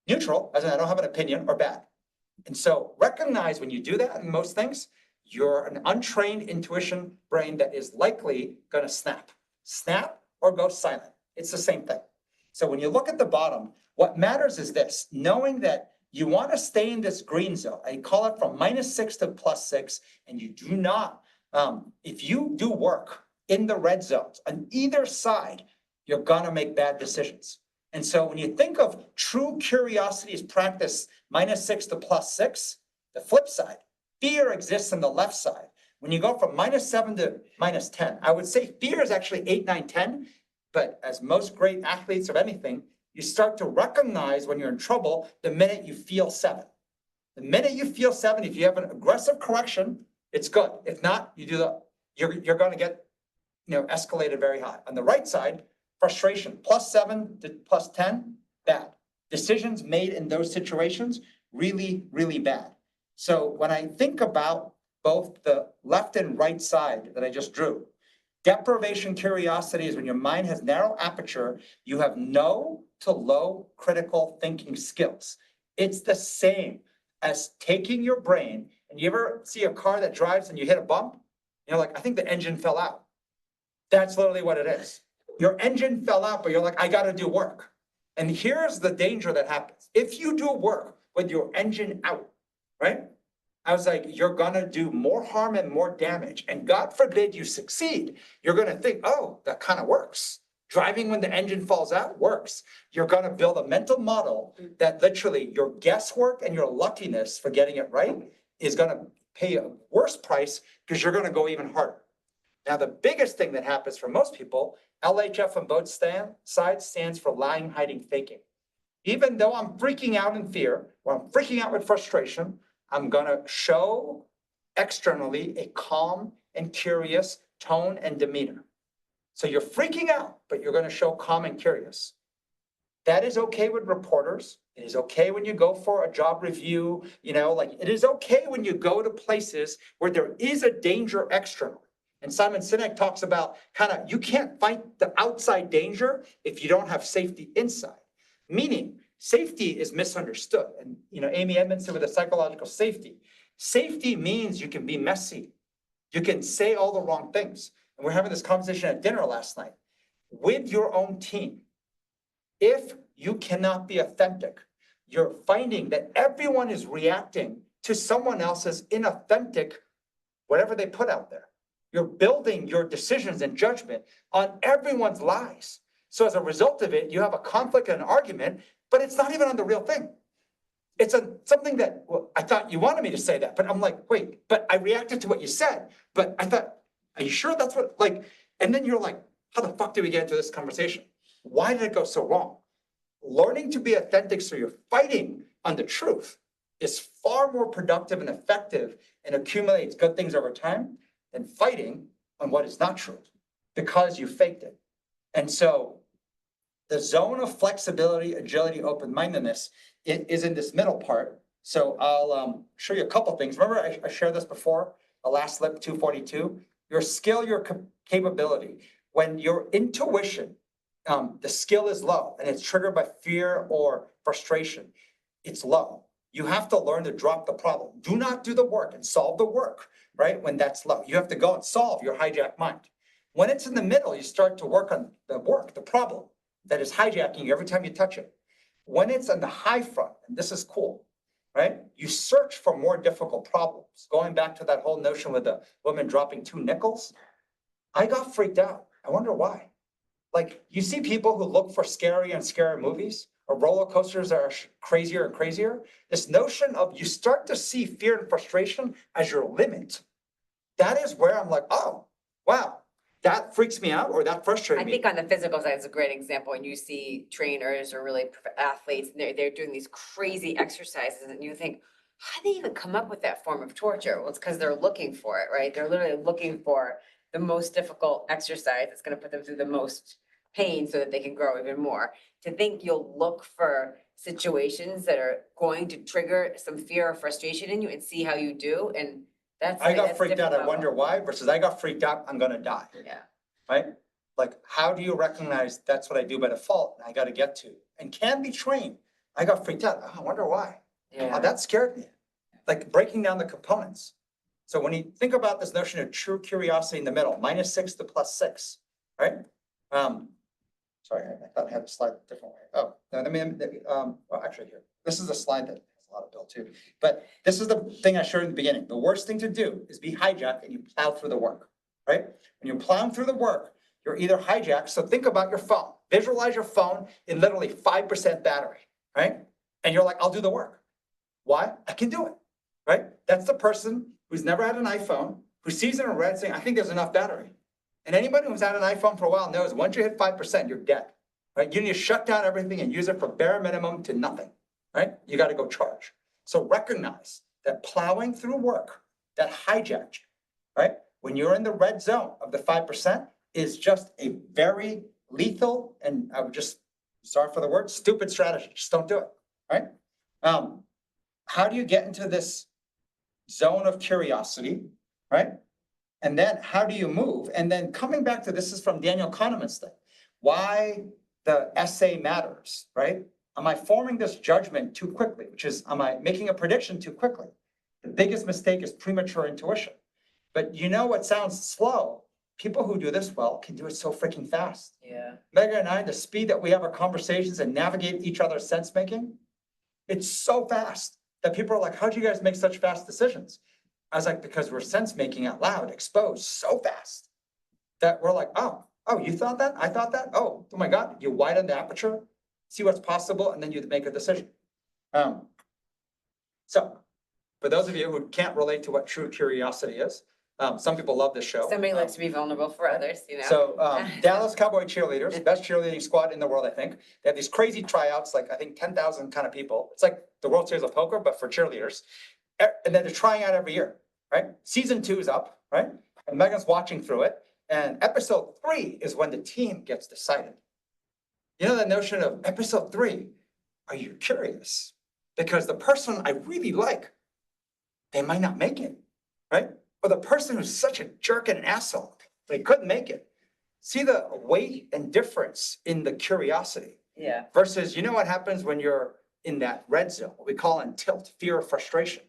neutral, as in I don't have an opinion, or bad. And so recognize when you do that in most things, you're an untrained intuition brain that is likely going to snap or go silent. It's the same thing. So when you look at the bottom, what matters is this, knowing that you want to stay in this green zone. I call it from -6 to +6, and you do not, if you do work in the red zones on either side, you're going to make bad decisions. And so when you think of true curiosity as practice -6 to +6, the flip side, fear exists on the left side. When you go from -7 to -10, I would say fear is actually 8, 9, 10. But as most great athletes of anything, you start to recognize when you're in trouble the minute you feel 7. The minute you feel 7, if you have an aggressive correction, it's good. If not, you're going to get escalated very high. On the right side, frustration, +7 to +10, bad. Decisions made in those situations, really, really bad. So when I think about both the left and right side that I just drew, deprivation curiosity is when your mind has narrow aperture, you have no to low critical thinking skills. It's the same as taking your brain, and you ever see a car that drives and you hit a bump? You're like, I think the engine fell out. That's literally what it is. Your engine fell out, but you're like, I gotta do work. And here's the danger that happens. If you do work with your engine out, right? I was like, you're gonna do more harm and more damage. And God forbid you succeed. You're gonna think, oh, that kind of works. Driving when the engine falls out works. You're gonna build a mental model that literally your guesswork and your luckiness for getting it right is gonna pay a worse price because you're gonna go even harder. Now, the biggest thing that happens for most people, LHF on both sides stands for lying, hiding, faking. Even though I'm freaking out in fear, or I'm freaking out with frustration, I'm gonna show externally a calm and curious tone and demeanor. So you're freaking out, but you're gonna show calm and curious. That is okay with reporters. It is okay when you go for a job review, like it is okay when you go to places where there is a danger external. And Simon Sinek talks about you can't fight the outside danger if you don't have safety inside. Meaning, safety is misunderstood. And, Amy Edmondson with the psychological safety. Safety means you can be messy. You can say all the wrong things. And we're having this conversation at dinner last night. With your own team, if you cannot be authentic, you're finding that everyone is reacting to someone else's inauthentic, whatever they put out there. You're building your decisions and judgment on everyone's lies. So as a result of it, you have a conflict and an argument, but it's not even on the real thing. It's something that, I thought you wanted me to say that, but I'm like, wait, but I reacted to what you said. But I thought, are you sure that's what, and then you're like, how the fuck did we get into this conversation? Why did it go so wrong? Learning to be authentic so you're fighting on the truth is far more productive and effective and accumulates good things over time than fighting on what is not true because you faked it. And so the zone of flexibility, agility, open-mindedness is in this middle part. So I'll show you a couple things. Remember I shared this before, the last slip 242, your skill, your capability. When your intuition, the skill is low and it's triggered by fear or frustration, it's low. You have to learn to drop the problem. Do not do the work and solve the work, right? When that's low, you have to go and solve your hijacked mind. When it's in the middle, you start to work on the work, the problem that is hijacking you every time you touch it. When it's on the high front, and this is cool, right? You search for more difficult problems. Going back to that whole notion with the woman dropping 2 nickels, I got freaked out. I wonder why. You see people who look for scary and scary movies, or roller coasters that are crazier and crazier. This notion of you start to see fear and frustration as your limit. That is where I'm like, oh, wow, that freaks me out or that frustrates me. I think on the physical side is a great example when you see trainers or really athletes, and they're doing these crazy exercises and you think, how do they even come up with that form of torture? Well, it's because they're looking for it, right? They're literally looking for the most difficult exercise that's going to put them through the most pain so that they can grow even more. To think you'll look for situations that are going to trigger some fear or frustration in you and see how you do. And I got freaked out. I wonder why versus I got freaked out. I'm going to die. Yeah. Right? How do you recognize that's what I do by default? I got to get to and can be trained. I got freaked out. I wonder why. Yeah. That scared me. Breaking down the components. So when you think about this notion of true curiosity in the middle, -6 to +6, right? Sorry, I thought I had a slide a different way. Oh, no, well, actually here. This is a slide that has a lot of build too. But this is the thing I showed in the beginning. The worst thing to do is be hijacked and you plow through the work, right? When you're plowing through the work, you're either hijacked. So think about your phone. Visualize your phone in literally 5% battery, right? And you're like, I'll do the work. Why? I can do it, right? That's the person who's never had an iPhone, who sees it in red saying, I think there's enough battery. And anybody who's had an iPhone for a while knows once you hit 5%, you're dead, right? You need to shut down everything and use it for bare minimum to nothing, right? You got to go charge. So recognize that plowing through work that hijacked you, right? When you're in the red zone of the 5% is just a very lethal, and I would just, sorry for the word, stupid strategy. Just don't do it, right? How do you get into this zone of curiosity, right? And then how do you move? And then coming back to, this is from Daniel Kahneman's thing, why the essay matters, right? Am I forming this judgment too quickly? Which is, am I making a prediction too quickly? The biggest mistake is premature intuition. But you know what sounds slow? People who do this well can do it so freaking fast. Yeah. Megan and I, the speed that we have our conversations and navigate each other's sense making, it's so fast that people are like, how do you guys make such fast decisions? I was like, because we're sense making out loud, exposed so fast that we're like, oh, you thought that? I thought that? Oh my God, you widen the aperture, see what's possible, and then you make a decision. So for those of you who can't relate to what true curiosity is, some people love this show. Somebody likes to be vulnerable for others, you know? So Dallas Cowboy cheerleaders, best cheerleading squad in the world, I think. They have these crazy tryouts, like I think 10,000 kind of people. It's like the World Series of Poker, but for cheerleaders. And then they're trying out every year, right? Season 2 is up, right? And Megan's watching through it. And episode 3 is when the team gets decided. You know the notion of episode 3, are you curious? Because the person I really like, they might not make it, right? Or the person who's such a jerk and an asshole, they couldn't make it. See the weight and difference in the curiosity. Yeah. Versus, you know what happens when you're in that red zone, what we call in tilt, fear of frustration.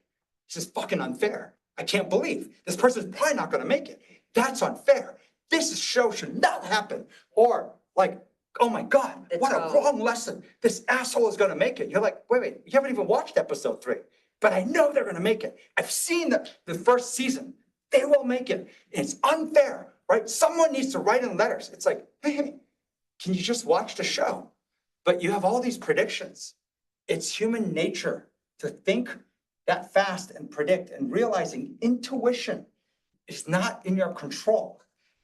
It's just fucking unfair. I can't believe this person's probably not gonna make it. That's unfair. This show should not happen. Or like, oh my God, what a wrong lesson. This asshole is gonna make it. You're like, wait, you haven't even watched episode 3, but I know they're gonna make it. I've seen the first season. They will make it. It's unfair, right? Someone needs to write in letters. It's like, hey, can you just watch the show? But you have all these predictions. It's human nature to think that fast and predict, and realizing intuition is not in your control.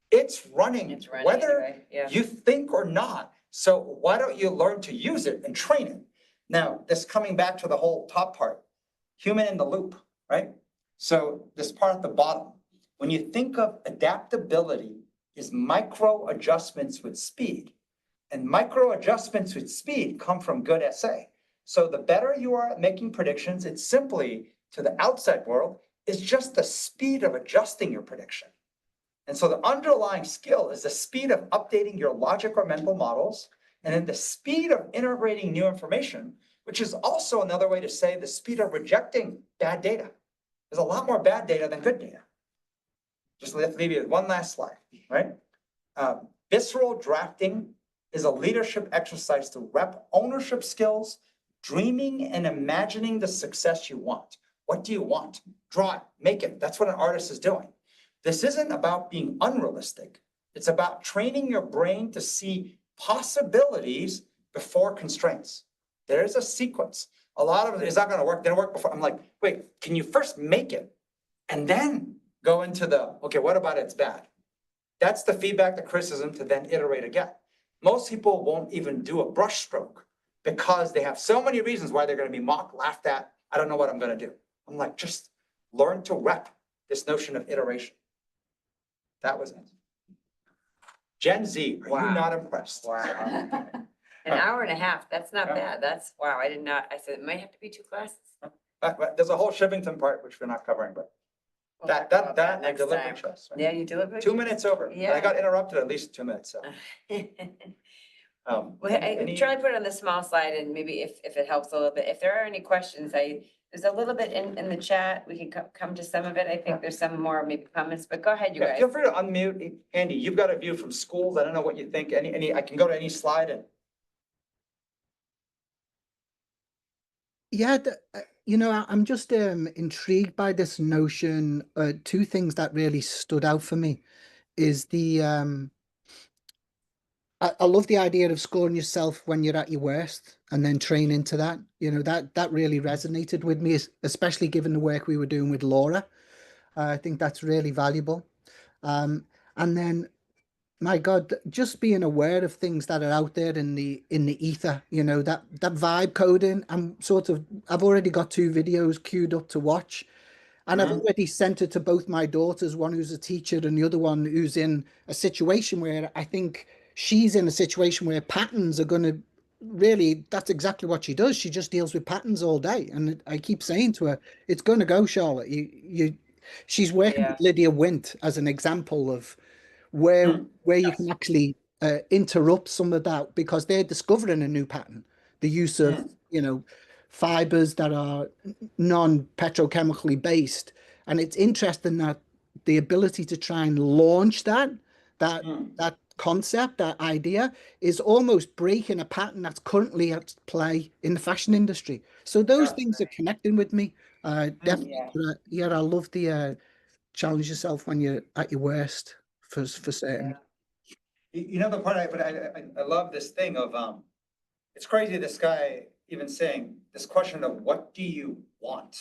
It's running whether anyway. Yeah. you think or not. So why don't you learn to use it and train it? Now, this coming back to the whole top part, human in the loop, right? So this part at the bottom, when you think of adaptability is micro adjustments with speed, and micro adjustments with speed come from good SA. So the better you are at making predictions, it's simply to the outside world, is just the speed of adjusting your prediction. And so the underlying skill is the speed of updating your logic or mental models, and then the speed of integrating new information, which is also another way to say the speed of rejecting bad data. There's a lot more bad data than good data. Just leave you one last slide, right? Visceral drafting is a leadership exercise to rep ownership skills, dreaming and imagining the success you want. What do you want? Draw it, make it. That's what an artist is doing. This isn't about being unrealistic. It's about training your brain to see possibilities before constraints. There's a sequence. A lot of it is not going to work. Didn't work before. I'm like, wait, can you first make it and then go into the, okay, what about it's bad? That's the feedback, the criticism to then iterate again. Most people won't even do a brush stroke because they have so many reasons why they're going to be mocked, laughed at. I don't know what I'm going to do. I'm like, just learn to rep this notion of iteration. That was it. Gen Z, are you not impressed? Wow. An hour and a half, that's not bad. That's, wow, I did not, I said, it might have to be 2 classes. But there's a whole Shivington part, which we're not covering, but We'll that talk about I next delivered time. just. Yeah, you delivered. 2 minutes over. And Yeah. I got interrupted at least 2 minutes, so. Well, any- Charlie put it on the small slide, and maybe if it helps a little bit, if there are any questions, there's a little bit in the chat, we can come to some of it. I think there's some more maybe comments, but go ahead, you Yeah, guys. feel free to unmute. Andy, you've got a view from schools. I don't know what you think. I can go to any slide and. Yeah, I'm just intrigued by this notion. 2 things that really stood out for me is I love the idea of scoring yourself when you're at your worst and then train into that. That really resonated with me, especially given the work we were doing with Laura. I think that's really valuable. And then, my God, just being aware of things that are out there in the ether, that vibe coding. I've already got 2 videos queued up to watch. And I've already sent it to both my daughters, one who's a teacher and the other one who's in a situation where I think she's in a situation where patterns are going to really, that's exactly what she does. She just deals with patterns all day. And I keep saying to her, it's going to go, Charlotte. She's working Yeah. with Lydia Wint as an example of where Mm. where you Yes. can actually interrupt some of that because they're discovering a new pattern. The use of, Mm. fibers that are non-petrochemically based. And it's interesting that the ability to try and launch that Mm. that concept, that idea, is almost breaking a pattern that's currently at play in the fashion industry. So those Yeah. things are connecting with me. Mm. Definitely, Yeah. yeah, I love the challenge yourself when you're at your worst for certain. Yeah. You know the part I love this thing of it's crazy this guy even saying this question of what do you want?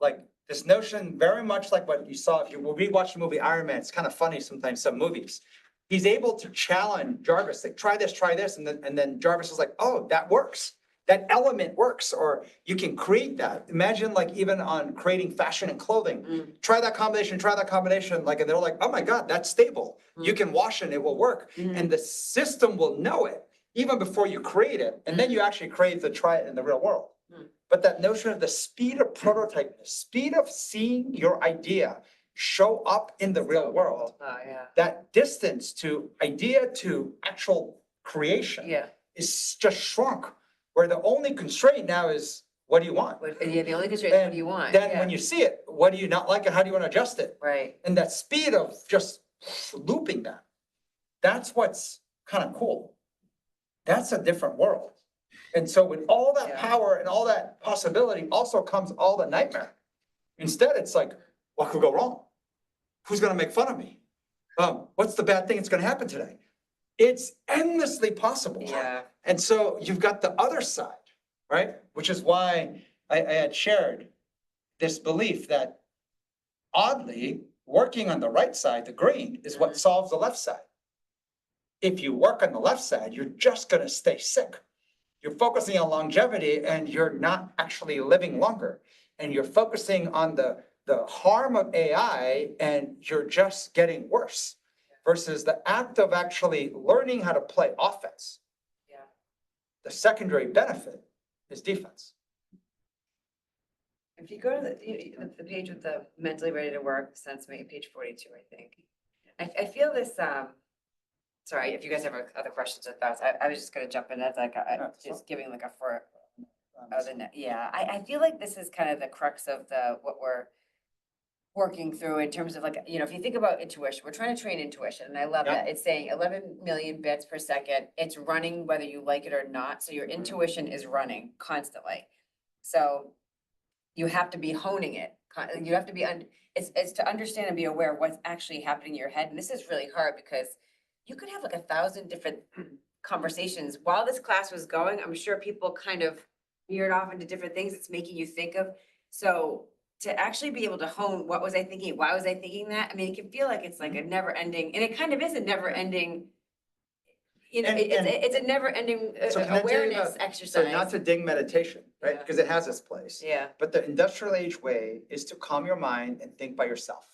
Like this notion very much like what you saw if you will rewatch the movie Iron Man, it's kind of funny sometimes some movies. He's able to challenge Jarvis, like try this, and then Jarvis is like, oh, that works. That element works, or you can create that. Imagine like even on creating fashion and clothing, try that combination, like, and they're like, oh my God, that's stable. You can wash it, it will work. And the system will know it even before you create it. And then you actually create to try it in the real world. But that notion of the speed of prototyping, the speed of seeing your idea show up in the real world, Oh, yeah. that distance to idea to actual creation Yeah. is just shrunk. Where the only constraint now is, what do you want? Yeah, the only constraint is what do you want? Then Yeah. when you see it, what do you not like and how do you want to adjust it? Right. And that speed of just looping that, that's what's kind of cool. That's a different world. And so with all that Yeah. power and all that possibility also comes all the nightmare. Instead, it's like, what could go wrong? Who's gonna make fun of me? What's the bad thing that's gonna happen today? It's endlessly possible. Yeah. And so you've got the other side, right? Which is why I had shared this belief that oddly, working on the right side, the green, is what solves the left side. If you work on the left side, you're just gonna stay sick. You're focusing on longevity and you're not actually living longer. And you're focusing on the harm of AI and you're just getting worse. Versus the act of actually learning how to play offense. Yeah. The secondary benefit is defense. If you go to the page with the mentally ready to work, sense me, page 42, I think. I feel this, sorry, if you guys have other questions or thoughts, I was just gonna jump in as like, just giving like a for, yeah, I feel like this is kind of the crux of what we're working through in terms of like, if you think about intuition, we're trying to train intuition, and I love Yeah. that. It's saying 11 million bits per second. It's running whether you like it or not. So your intuition is running constantly. So you have to be honing it. You have to be, it's to understand and be aware of what's actually happening in your head. And this is really hard because you could have like 1,000 different conversations. While this class was going, I'm sure people kind of veered off into different things it's making you think of. So to actually be able to hone, what was I thinking? Why was I thinking that? I mean, it can feel like it's like a never ending, and it kind of is a never ending, it's a never ending So can I tell you awareness about- exercise. So not to ding meditation, right? Yeah. Because it has its place. Yeah. But the industrial age way is to calm your mind and think by yourself,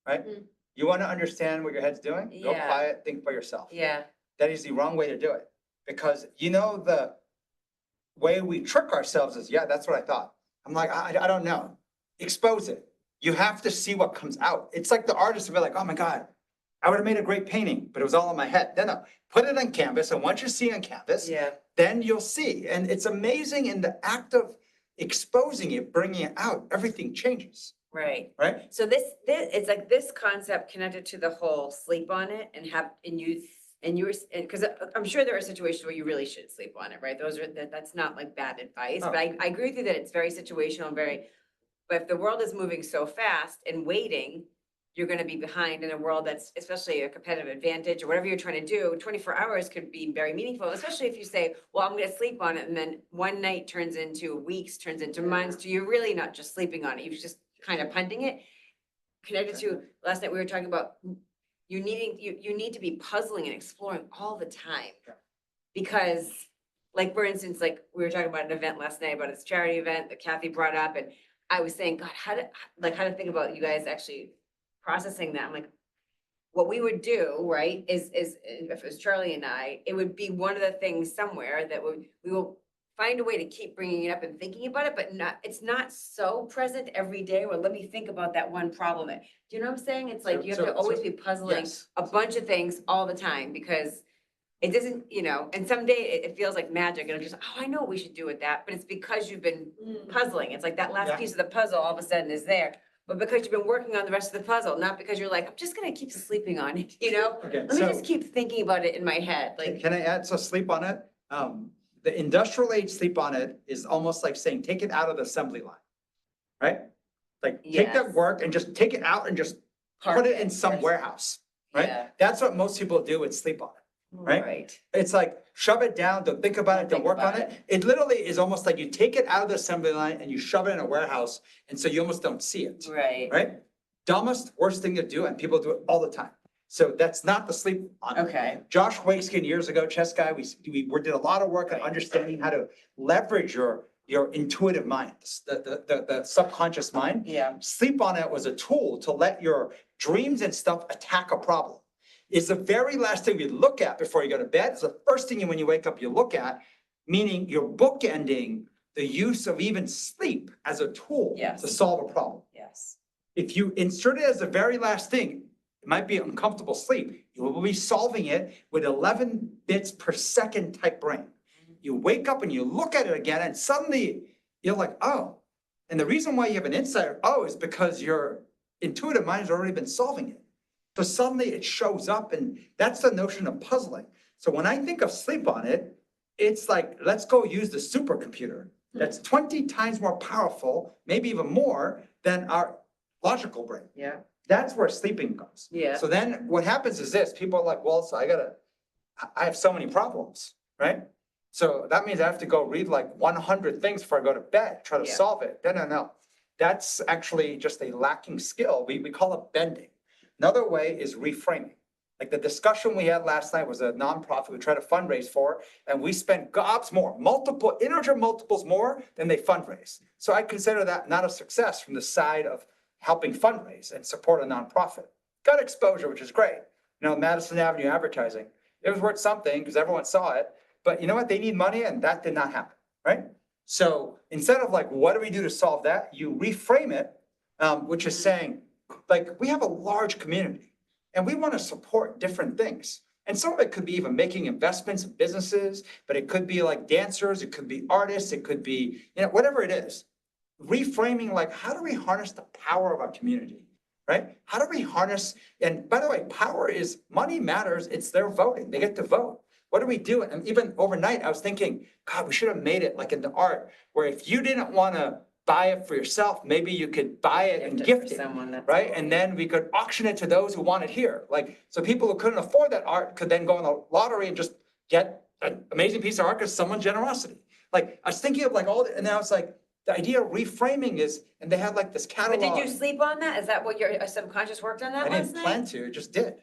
right? Mm. You want to understand what your head's doing? Go Yeah. quiet, think by yourself. Yeah. That is the wrong way to do it. Because the way we trick ourselves is, yeah, that's what I thought. I'm like, I don't know. Expose it. You have to see what comes out. It's like the artist would be like, oh my God, I would have made a great painting, but it was all in my head. No, put it on canvas. And once you see it on canvas, Yeah. then you'll see. And it's amazing in the act of exposing it, bringing it out, everything changes, Right. right? So this, it's like this concept connected to the whole sleep on it because I'm sure there are situations where you really should sleep on it, right? That's not like bad advice, but I agree with you that it's very situational and but if the world is moving so fast and waiting, you're gonna be behind in a world that's, especially a competitive advantage or whatever you're trying to do, 24 hours could be very meaningful, especially if you say, well, I'm gonna sleep on it, and then one night turns into weeks, turns into months, so you're really not just sleeping on it, you're just kind of punting it. Connected to, last night we were talking about, you need to be puzzling and exploring all the time. Because, like, for instance, like, we were talking about an event last night, about this charity event that Kathy brought up, and I was saying, God, how to think about you guys actually processing that. I'm like, what we would do, right, is if it was Charlie and I, it would be one of the things somewhere that we will find a way to keep bringing it up and thinking about it, but it's not so present every day. Well, let me think about that one problem. Do you know what I'm saying? It's like you have to always be puzzling Yes. a bunch of things all the time because it doesn't, and someday it feels like magic and I'm just, oh, I know what we should do with that, but it's because you've been puzzling. It's like that last Yeah. piece of the puzzle all of a sudden is there. But because you've been working on the rest of the puzzle, not because you're like, I'm just gonna keep sleeping on it, Okay, Let me just keep thinking about it in my head, like, Can I add, so sleep on it? The industrial age sleep on it is almost like saying, take it out of the assembly line, right? Like, take that Yes. work and just take it out and just park put it in some first. warehouse, right? Yeah. Right? What most people do with sleep on it. Right? Right. It's like, shove it down, don't think about it, don't Think work on about it. It literally is almost like you take it out of the assembly line and you shove it in a warehouse, and so you almost don't see it, Right. right? Dumbest, worst thing to do, and people do it all the time. So that's not the sleep on. Okay. Josh Wakeskin, years ago, chess guy, we did a lot of work on Right. understanding how to leverage your intuitive mind, the subconscious mind. Yeah. Sleep on it was a tool to let your dreams and stuff attack a problem. It's the very last thing you look at before you go to bed. It's the first thing when you wake up you look at, meaning you're bookending the use of even sleep as a tool Yes. to solve a problem. Yes. If you insert it as the very last thing, it might be uncomfortable sleep. You will be solving it with 11 bits per second type brain. You wake up and you look at it again and suddenly you're like, oh. And the reason why you have an insight, oh, is because your intuitive mind has already been solving it. So suddenly it shows up, and that's the notion of puzzling. So when I think of sleep on it, it's like, let's go use the supercomputer that's 20 times more powerful, maybe even more than our logical brain. Yeah. That's where sleeping goes. Yeah. So then what happens is this, people are like, well, so I have so many problems, right? So that means I have to go read like 100 things before I go to bed, try to Yeah. solve it. No. That's actually just a lacking skill. We call it bending. Another way is reframing. Like the discussion we had last night was a nonprofit we tried to fundraise for, and we spent gobs more, integer multiples more than they fundraise. So I consider that not a success from the side of helping fundraise and support a nonprofit. Got exposure, which is great. Madison Avenue advertising, it was worth something because everyone saw it, but you know what? They need money, and that did not happen, right? So instead of like, what do we do to solve that? You reframe it, which is saying, like, we have a large community and we want to support different things. And some of it could be even making investments in businesses, but it could be like dancers, it could be artists, it could be, whatever it is. Reframing, like, how do we harness the power of our community, right? How do we harness, and by the way, power is, money matters, it's their voting, they get to vote. What do we do? And even overnight, I was thinking, God, we should have made it like in the art, where if you didn't want to buy it for yourself, maybe you could buy it and gift it, someone, that's right? And then we could auction it to those who want it here. Like, so people who couldn't afford that art could then go on the lottery and just get an amazing piece of art because someone's generosity. Like, I was thinking of like and now it's like, the idea of reframing is, and they had like this But catalog. did you sleep on that? Is that what your subconscious worked on that I last didn't night? plan to, it just did.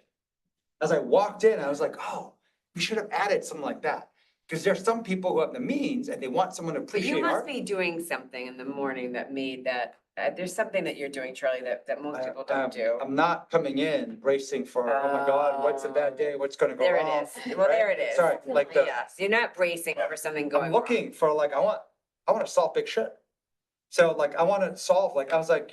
As I walked in, I was like, oh, we should have added something like that. Because there's some people who have the means and they want someone to But appreciate you must art. be doing something in the morning that made that, there's something that you're doing, Charlie, that most people don't do. I'm not coming in bracing for, oh my God, what's a bad day, what's gonna go There wrong? it is. Well, there it is. Sorry, like Yes, you're not bracing for something going I'm wrong. looking for like, I want to solve big shit. So like, I want to solve, like, I was like,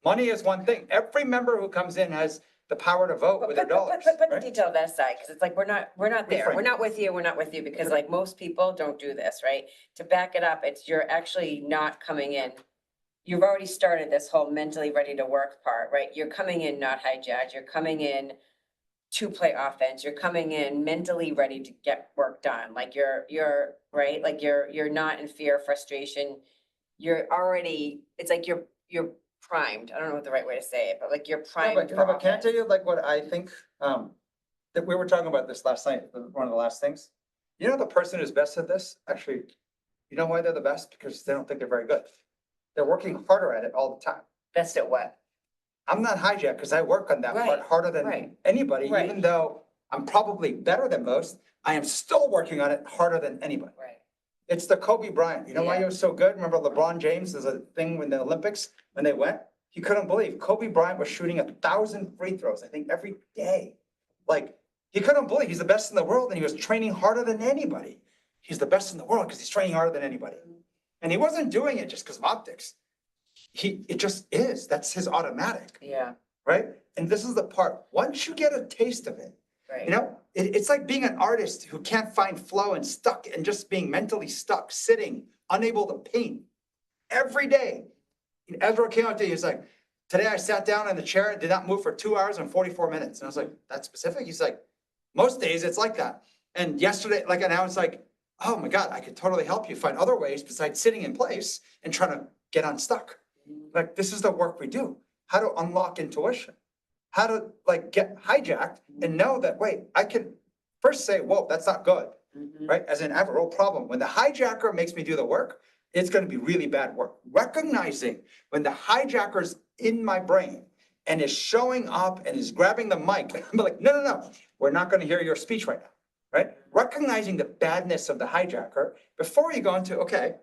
money is one thing. Every member who comes in has the power to vote with their dollars, Put the right? detail of that aside, because it's like, we're not there. Reframe. We're not with you, because like most people don't do this, right? To back it up, you're actually not coming in. You've already started this whole mentally ready to work part, right? You're coming in not hijacked, you're coming in to play offense, you're coming in mentally ready to get work done. Like you're right, like you're not in fear, frustration. You're already, it's like you're primed. I don't know what the right way to say it, but like you're primed. But can I offense. tell you like what I think, that we were talking about this last night, one of the last things. The person who's best at this, actually, you know why they're the best? Because they don't think they're very good. They're working harder at it all the time. Best at what? I'm not hijacked because I work on that part Right, harder than right, anybody, right. even though I'm probably better than most, I am still working on it harder than anybody. Right. It's the Kobe Bryant. You know why Yeah. he was so good? Remember LeBron James, there's a thing when the Olympics, when they went, he couldn't believe Kobe Bryant was shooting 1,000 free throws, I think, every day. Like, he couldn't believe he's the best in the world and he was training harder than anybody. He's the best in the world because he's training harder than anybody. And he wasn't doing it just because of optics. It just is. That's his automatic, Yeah, right? And this is the part, once you get a taste of it, right. you know, it's like being an artist who can't find flow and stuck and just being mentally stuck, sitting, unable to paint every day. And Ezra came out to you, he's like, today I sat down in the chair and did not move for 2 hours and 44 minutes. And I was like, that's specific? He's like, most days it's like that. And yesterday, like, and now it's like, oh my God, I could totally help you find other ways besides sitting in place and trying to get unstuck. Like, this is the work we do. How to unlock intuition. How to like get hijacked and know that, wait, I can first say, whoa, that's not good, right? As in, I have a real problem. When the hijacker makes me do the work, it's going to be really bad work. Recognizing when the hijacker's in my brain and is showing up and is grabbing the mic, I'm like, no, we're not going to hear your speech right now, right? Recognizing the badness of the hijacker before you go into, okay,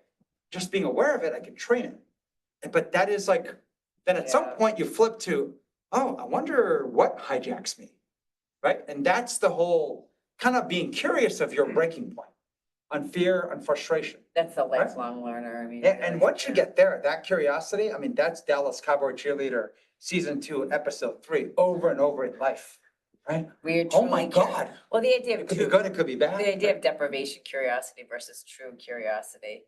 just being aware of it, I can train it. But that is like, then at some point you flip to, oh, I wonder what hijacks me, right? And that's the whole kind of being curious of your breaking point on fear and frustration. That's the lifelong learner, I mean. And once you get there, that curiosity, I mean, that's Dallas Cowboy Cheerleader season 2, episode 3, over and over in life, right? We're Oh my truly God. Well, the idea It of could be true, good, it could be bad. the idea of deprivation curiosity versus true curiosity.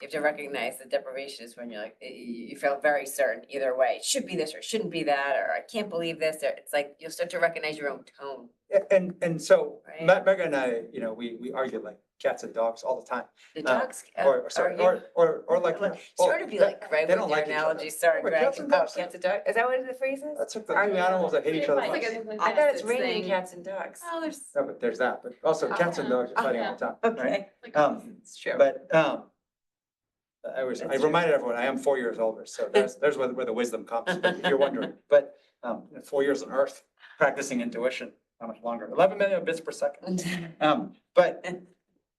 You have to recognize that deprivation is when you're like, you feel very certain either way. It should be this or it shouldn't be that, or I can't believe this, or it's like you'll start to recognize your own tone. And so Right. Megan and I, you know, we argue like cats and dogs all the time. The dogs. Or sorry, or like. Sort of be like, right, they with don't your like each other. analogy, sorry, But Greg. cats and Oh, dogs. cats and dogs, is that what the phrase is? That's like the Are two you- animals that hate each other. It's like first. a I thought it's facets raining thing. cats and dogs. Oh, there's No, but there's that, but also cats and dogs are fighting all the time, right? Okay, like. it's true. But, I That's true. reminded everyone, I am 4 years older, so there's where the wisdom comes, if you're wondering. But, 4 years on earth, practicing intuition, how much longer? 11 million bits per second. But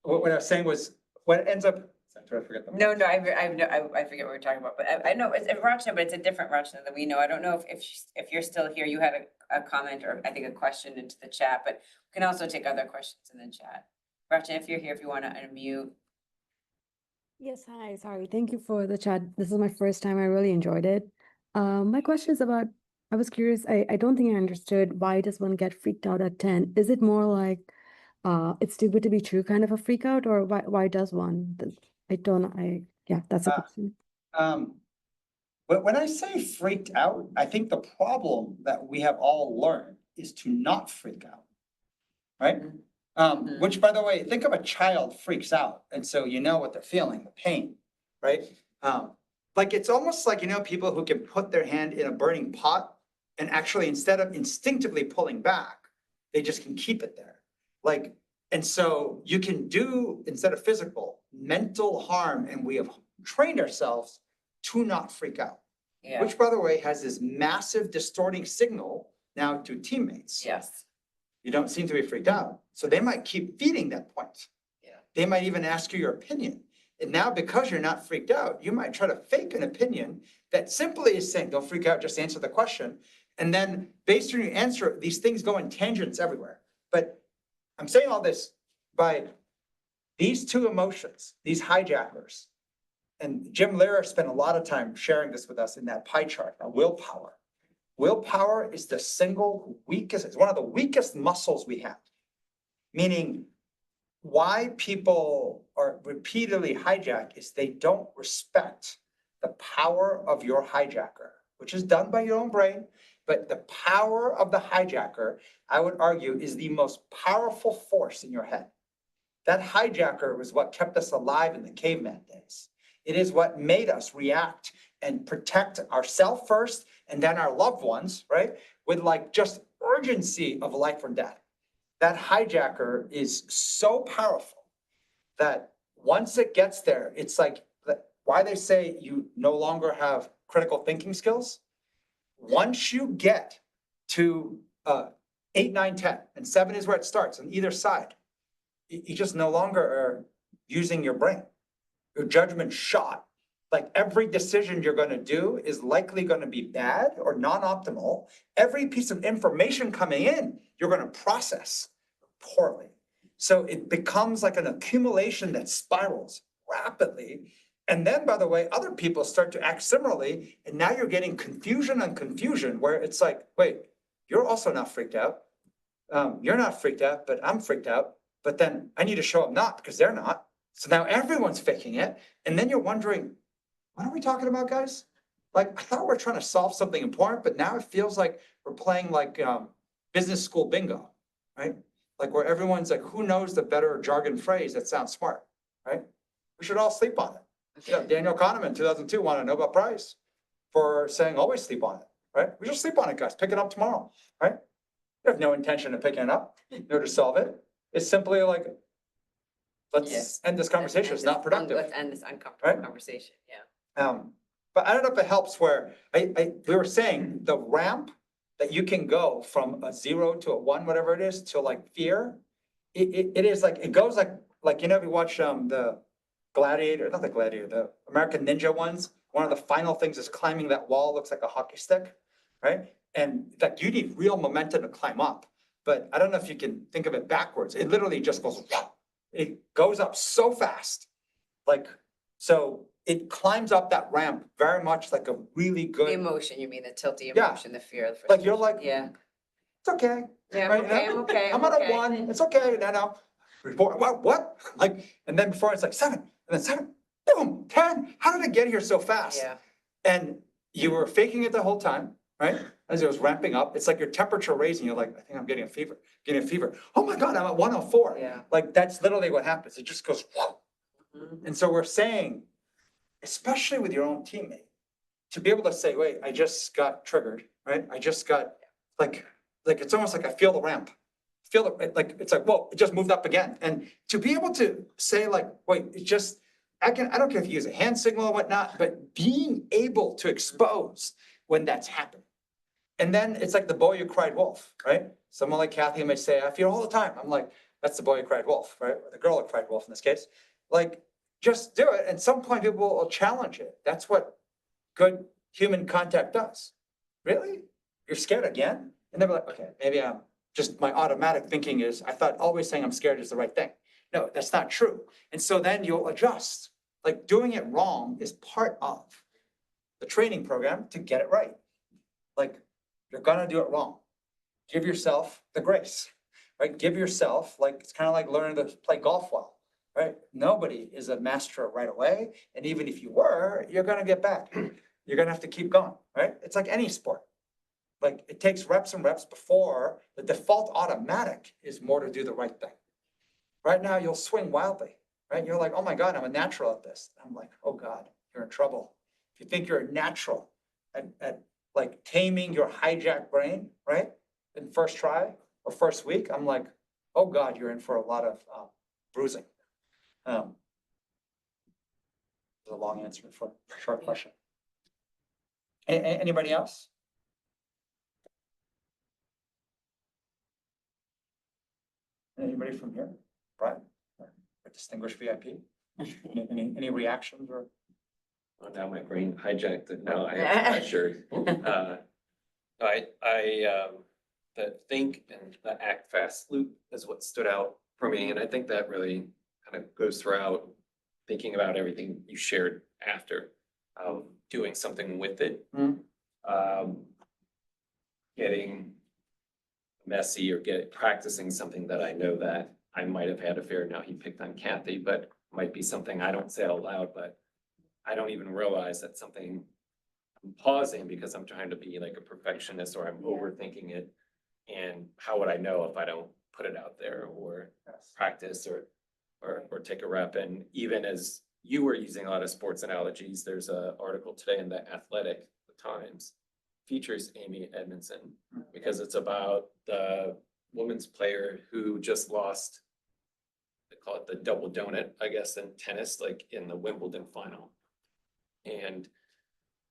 what I was saying was, what ends up, I forget the. No, I forget what we're talking about, but I know it's Rachna, but it's a different Rachna that we know. I don't know if you're still here, you had a comment or I think a question into the chat, but we can also take other questions in the chat. Rachna, if you're here, if you want to unmute. Yes, hi, sorry. Thank you for the chat. This is my first time. I really enjoyed it. My question is about, I was curious, I don't think I understood why does one get freaked out at 10? Is it more like it's too good to be true kind of a freak out, or why does one? Yeah, that's a question. But when I say freaked out, I think the problem that we have all learned is to not freak out, right? Which, by the way, think of a child freaks out, and so you know what they're feeling, the pain, right? Like it's almost like, you know, people who can put their hand in a burning pot and actually instead of instinctively pulling back, they just can keep it there. Like, and so you can do, instead of physical, mental harm, and we have trained ourselves to not freak out. Yeah, Which, by the way, has this massive distorting signal now to teammates. yes. You don't seem to be freaked out. So they might keep feeding that point. Yeah. They might even ask you your opinion. And now because you're not freaked out, you might try to fake an opinion that simply is saying, don't freak out, just answer the question. And then based on your answer, these things go in tangents everywhere. But I'm saying all this by these two emotions, these hijackers. And Jim Lehrer spent a lot of time sharing this with us in that pie chart, willpower. Willpower is the single weakest, it's one of the weakest muscles we have. Meaning why people are repeatedly hijacked is they don't respect the power of your hijacker, which is done by your own brain. But the power of the hijacker, I would argue, is the most powerful force in your head. That hijacker was what kept us alive in the caveman days. It is what made us react and protect ourselves first and then our loved ones, right? With like just urgency of life or death. That hijacker is so powerful that once it gets there, it's like why they say you no longer have critical thinking skills. Once you get to 8, 9, 10, and 7 is where it starts on either side, you just no longer are using your brain. Your judgment shot. Like every decision you're gonna do is likely gonna be bad or non-optimal. Every piece of information coming in, you're gonna process poorly. So it becomes like an accumulation that spirals rapidly. And then, by the way, other people start to act similarly, and now you're getting confusion on confusion where it's like, wait, you're also not freaked out. You're not freaked out, but I'm freaked out. But then I need to show up not because they're not. So now everyone's faking it. And then you're wondering, what are we talking about, guys? Like, I thought we we're trying to solve something important, but now it feels like we're playing like business school bingo, right? Like where everyone's like, who knows the better jargon phrase that sounds smart, right? We should all sleep on it. Yeah, Daniel Kahneman in 2002 won a Nobel Prize for saying always sleep on it, right? We should sleep on it, guys. Pick it up tomorrow, right? You have no intention of picking it up, nor to solve it. It's simply like, let's end this conversation. It's not productive. Let's end this uncomfortable Right? conversation, yeah. But I don't know if it helps where we were saying the ramp that you can go from a 0 to a 1, whatever it is, to like fear. It is like, it goes like, you know, if you watch the Gladiator, not the Gladiator, the American Ninja ones, one of the final things is climbing that wall, looks like a hockey stick, right? And that you need real momentum to climb up. But I don't know if you can think of it backwards. It literally just goes, it goes up so fast. Like, so it climbs up that ramp very much like a really The good, emotion, you mean the tilty Yeah. emotion, the fear, the like you're frustration. like, Yeah, it's okay. yeah, Right, I'm okay, I'm I'm at a okay. 1, it's okay, no. Before, what? Like, and then before it's like 7, and then 7, boom, 10. How did it get here so fast? Yeah, And you were faking it the whole time, right? As it was ramping up, it's like your temperature raising. You're like, I think I'm getting a fever, Oh my God, I'm at 104. yeah. Like that's literally what happens. It just goes, whoa. Mhm. And so we're saying, especially with your own teammate, to be able to say, wait, I just got triggered, right? I just got like it's almost like I feel the ramp. Feel it, like it's like, whoa, it just moved up again. And to be able to say like, wait, it just, I don't care if you use a hand signal or whatnot, but being able to expose when that's happened. And then it's like the boy who cried wolf, right? Someone like Kathy may say, I fear all the time. I'm like, that's the boy who cried wolf, right? Or the girl who cried wolf in this case. Like, just do it. At some point, people will challenge it. That's what good human contact does. Really? You're scared again? And they'll be like, okay, maybe I'm just, my automatic thinking is, I thought always saying I'm scared is the right thing. No, that's not true. And so then you'll adjust. Like doing it wrong is part of the training program to get it right. Like you're gonna do it wrong. Give yourself the grace, right? Give yourself, like, it's kind of like learning to play golf well, right? Nobody is a master right away. And even if you were, you're gonna get bad. You're gonna have to keep going, right? It's like any sport. Like it takes reps and reps before the default automatic is more to do the right thing. Right now, you'll swing wildly, right? You're like, oh my God, I'm a natural at this. I'm like, oh God, you're in trouble. If you think you're a natural at like taming your hijack brain, right? In first try or first week, I'm like, oh God, you're in for a lot of bruising. There's a long answer for a short question. Anybody else? Anybody from here? Brian, a distinguished VIP? Any reactions or? Oh, now my brain hijacked it. Now I have pressure. The think and the act fast loop is what stood out for me. And I think that really kind of goes throughout thinking about everything you shared after, doing something with it. Getting messy or practicing something that I know that I might have had a fear. Now he picked on Kathy, but might be something I don't say out loud, but I don't even realize that's something I'm pausing because I'm trying to be like a perfectionist or I'm overthinking it. And how would I know if I don't put it out there or practice or take a rep? And even as you were using a lot of sports analogies, there's an article today in the Athletic, the Times, features Amy Edmondson because it's about the women's player who just lost, they call it the double donut, I guess, in tennis, like in the Wimbledon final. And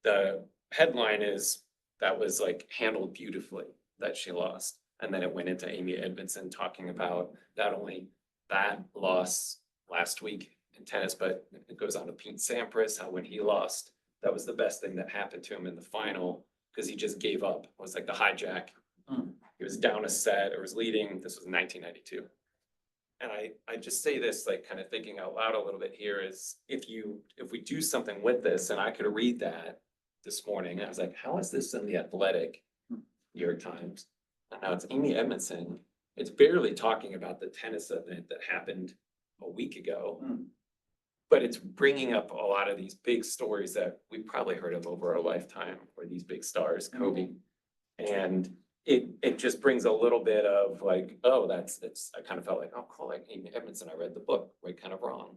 the headline is that was like handled beautifully that she lost. And then it went into Amy Edmondson talking about not only that loss last week in tennis, but it goes on to Pete Sampras, how when he lost, that was the best thing that happened to him in the final, because he just gave up. It was like the hijack. Mm. He was down a set or was leading. This was 1992. And I just say this, like kind of thinking out loud a little bit here is if we do something with this, and I could read that this morning, I was like, how is this in the Athletic, New York Times? And now it's Amy Edmondson. It's barely talking about the tennis event that happened a week ago. Mm. But it's bringing up a lot of these big stories that we probably heard of over our lifetime, or these big stars, Kobe. And it just brings a little bit of like, oh, I kind of felt like, oh, cool, like Amy Edmondson, I read the book, right, kind of wrong.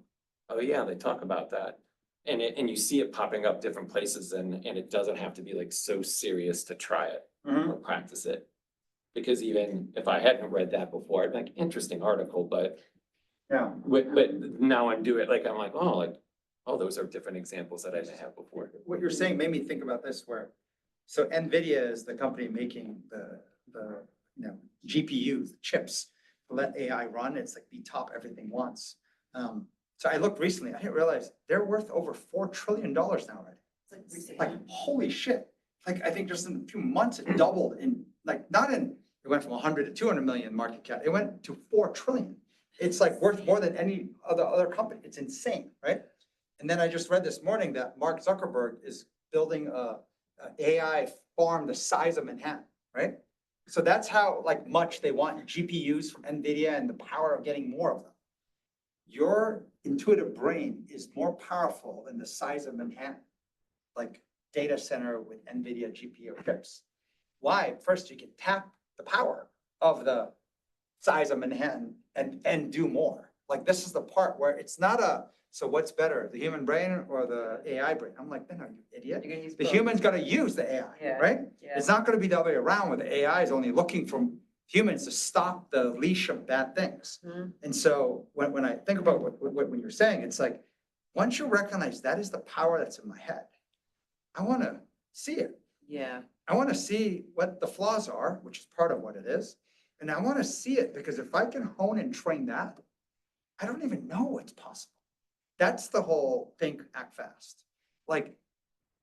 Oh yeah, they talk about that. And you see it popping up different places, and it doesn't have to be like so serious to try it Mhm. or practice it. Because even if I hadn't read that before, I'd be like, interesting article, but Yeah. but now I'm doing, like, I'm like, oh, those are different examples that I didn't have before. What you're saying made me think about this so NVIDIA is the company making the GPUs, the chips, to let AI run. It's like be top everything once. So I looked recently, I didn't realize they're worth over $4 trillion now already. Like, holy shit. Like, I think just in a few months, it doubled it went from 100 to 200 million market cap. It went to 4 trillion. It's like worth more than any other company. It's insane, right? And then I just read this morning that Mark Zuckerberg is building a AI farm the size of Manhattan, right? So that's how like much they want GPUs from NVIDIA and the power of getting more of them. Your intuitive brain is more powerful than the size of Manhattan, like data center with NVIDIA GPU chips. Why? First, you can tap the power of the size of Manhattan and do more. Like this is the part where it's not so what's better, the human brain or the AI brain? I'm like, no, you idiot. You're gonna use The both. human's gonna use the AI, Yeah. right? Yeah. It's not gonna be the other way around where the AI is only looking for humans to stop the leash of bad things. Mhm. And so when I think about what you're saying, it's like, once you recognize that is the power that's in my head, I wanna see it. Yeah. I wanna see what the flaws are, which is part of what it is. And I wanna see it because if I can hone and train that, I don't even know what's possible. That's the whole think, act fast. Like,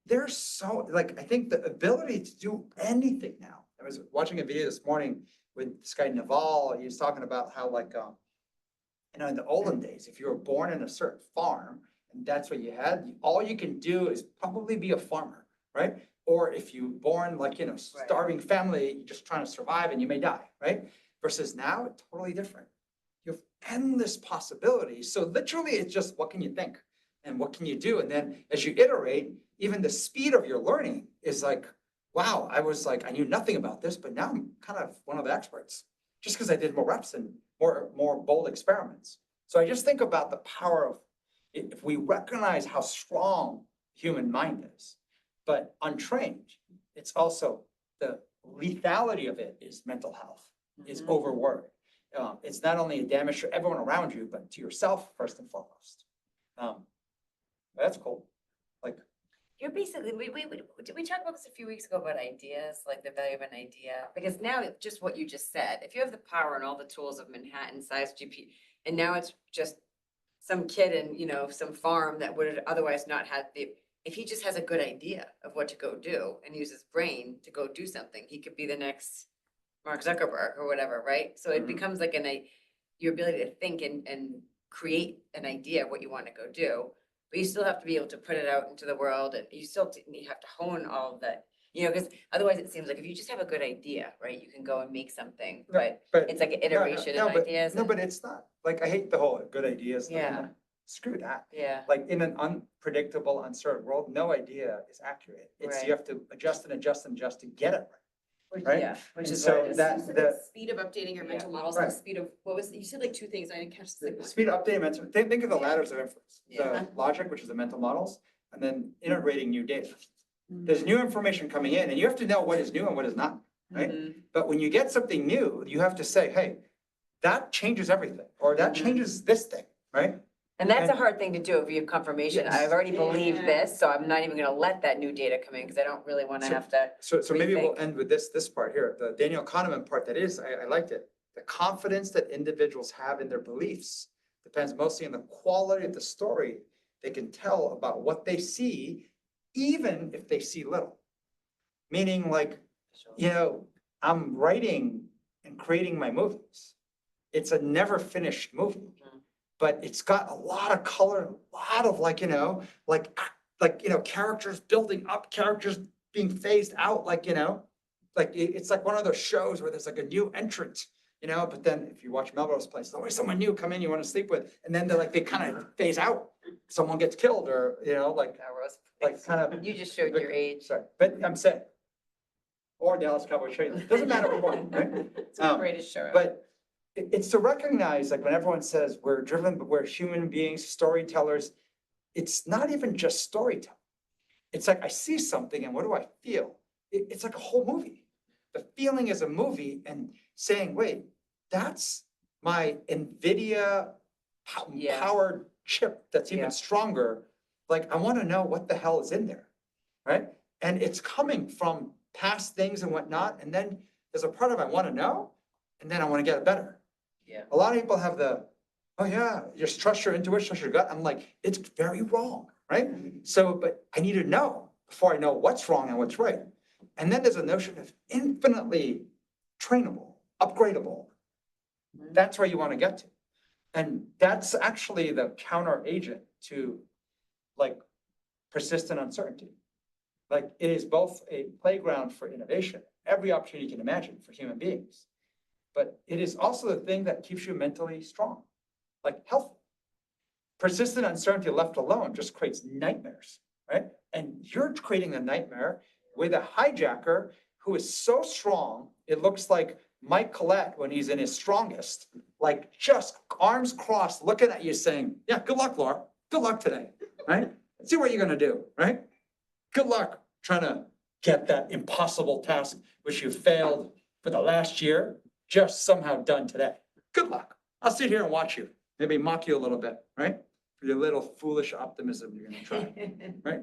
there's so, like, I think the ability to do anything now. I was watching a video this morning with this guy Naval. He was talking about how like, in the olden days, if you were born in a certain farm and that's what you had, all you can do is probably be a farmer, right? Or if you born like, starving family, you're just trying to survive and you may die, right? Versus now, it's totally different. You have endless possibilities. So literally it's just, what can you think? And what can you do? And then as you iterate, even the speed of your learning is like, wow, I knew nothing about this, but now I'm kind of one of the experts just because I did more reps and more bold experiments. So I just think about the power of, if we recognize how strong human mind is, but untrained, it's also the lethality of it is mental health, is overwork. It's not only a damage to everyone around you, but to yourself first and foremost. That's cool. Like, You're basically, did we talk about this a few weeks ago about ideas, like the value of an idea? Because now it's just what you just said, if you have the power and all the tools of Manhattan size GP, and now it's just some kid in, some farm that would otherwise not have if he just has a good idea of what to go do and use his brain to go do something, he could be the next Mark Zuckerberg or whatever, right? So it Mhm. becomes like your ability to think and create an idea of what you want to go do. But you still have to be able to put it out into the world, and you have to hone all of that, because otherwise it seems like if you just have a good idea, right, you can go and make something, but it's like an iteration of ideas. No, but it's not. Like, I hate the whole good ideas. Thing. Yeah. Screw that. Yeah, Like in an unpredictable, uncertain world, no idea is accurate. It's Right. you have to adjust and adjust and adjust to get it right. which Right? which And is so what it is. that- You said the- the speed of updating your mental Yeah. models, and the Right. speed of, you said like two things, I didn't catch the The second one. speed of updating mental, think of the ladders of influence. Yeah. The logic, which is the mental models, and then integrating new data. There's new information coming in and you have to know what is new and what is not, right? Mhm. But when you get something new, you have to say, hey, that changes everything, or that Mhm. changes this thing, right? And that's a And- hard thing to do if you have confirmation. Yes. I've already believed Yeah. this, so I'm not even gonna let that new data come in, because I don't really wanna So- have to. So maybe we'll Rethink. end with this part here, the Daniel Kahneman part I liked it. The confidence that individuals have in their beliefs depends mostly on the quality of the story they can tell about what they see, even if they see little. Meaning like, I'm writing and creating my movies. It's a never finished movie, but it's got a lot of color, a lot of characters building up, characters being phased out, it's like one of those shows where there's like a new entrant, but then if you watch Melrose Place, there's always someone new come in you want to sleep with, and then they kind of phase out. Someone gets killed or, kind of. You just showed your age. Sorry, but I'm saying, or Dallas Cowboy trailer, doesn't matter which one, right? It's the greatest show ever. But it's to recognize, like when everyone says we're driven, but we're human beings, storytellers, it's not even just storytelling. It's like I see something and what do I feel? It's like a whole movie. The feeling is a movie and saying, wait, that's my NVIDIA powered chip that's even stronger. Like I want to know what the hell is in there, right? And it's coming from past things and whatnot. And then there's a part of I want to know, and then I want to get it better. Yeah. A lot of people have oh yeah, just trust your intuition, trust your gut. I'm like, it's very wrong, right? So, but I need to know before I know what's wrong and what's right. And then there's a notion of infinitely trainable, upgradable. That's where you want to get to. And that's actually the counter agent to persistent uncertainty. Like it is both a playground for innovation, every opportunity you can imagine for human beings. But it is also the thing that keeps you mentally strong, like healthy. Persistent uncertainty left alone just creates nightmares, right? And you're creating a nightmare with a hijacker who is so strong, it looks like Mike Collette when he's in his strongest, like just arms crossed, looking at you saying, yeah, good luck, Laura. Good luck today, right? See what you're gonna do, right? Good luck trying to get that impossible task which you failed for the last year, just somehow done today. Good luck. I'll sit here and watch you, maybe mock you a little bit, right? For your little foolish optimism you're gonna try, right?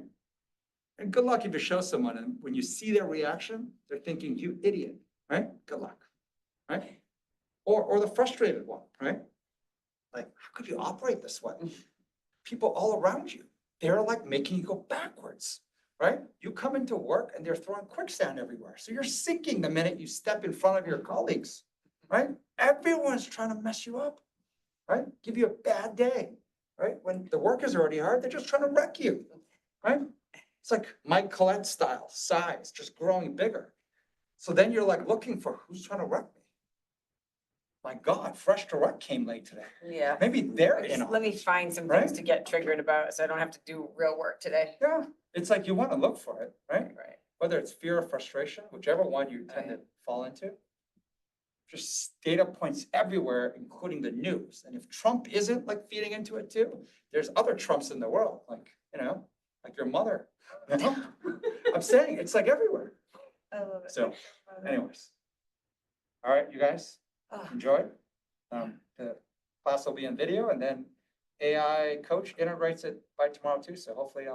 And good luck if you show someone and when you see their reaction, they're thinking, you idiot, right? Good luck, right? Or the frustrated one, right? Like, how could you operate this way? People all around you, they're like making you go backwards, right? You come into work and they're throwing quicksand everywhere. So you're sinking the minute you step in front of your colleagues, right? Everyone's trying to mess you up, right? Give you a bad day, right? When the work is already hard, they're just trying to wreck you, right? It's like Mike Collette style, size, just growing bigger. So then you're like looking for who's trying to wreck me. My God, Fresh to Wreck came late today. Yeah. Maybe they're in Just on let me it, find some things right? to get triggered about so I don't have to do real work today. Yeah, it's like you want to look for it, right? Right. Whether it's fear or frustration, whichever one you tend to fall into. Just data points everywhere, including the news. And if Trump isn't like feeding into it too, there's other Trumps in the world, like, like your mother. I'm saying it's like everywhere. I love it. So anyways. All right, you guys, Ah. enjoy. The class will be in video and then AI coach integrates it by tomorrow too. So hopefully,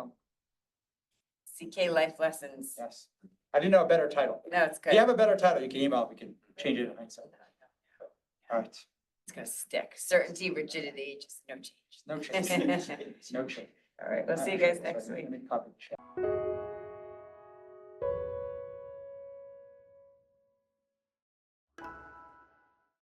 CK Life Lessons. yes. I didn't know a better title. No, it's If good. you have a better title, you can email, we can change it in hindsight. All right, It's gonna stick. Certainty, rigidity, just no change. no change. No change. All right, we'll see you guys next week. Let me copy the chat.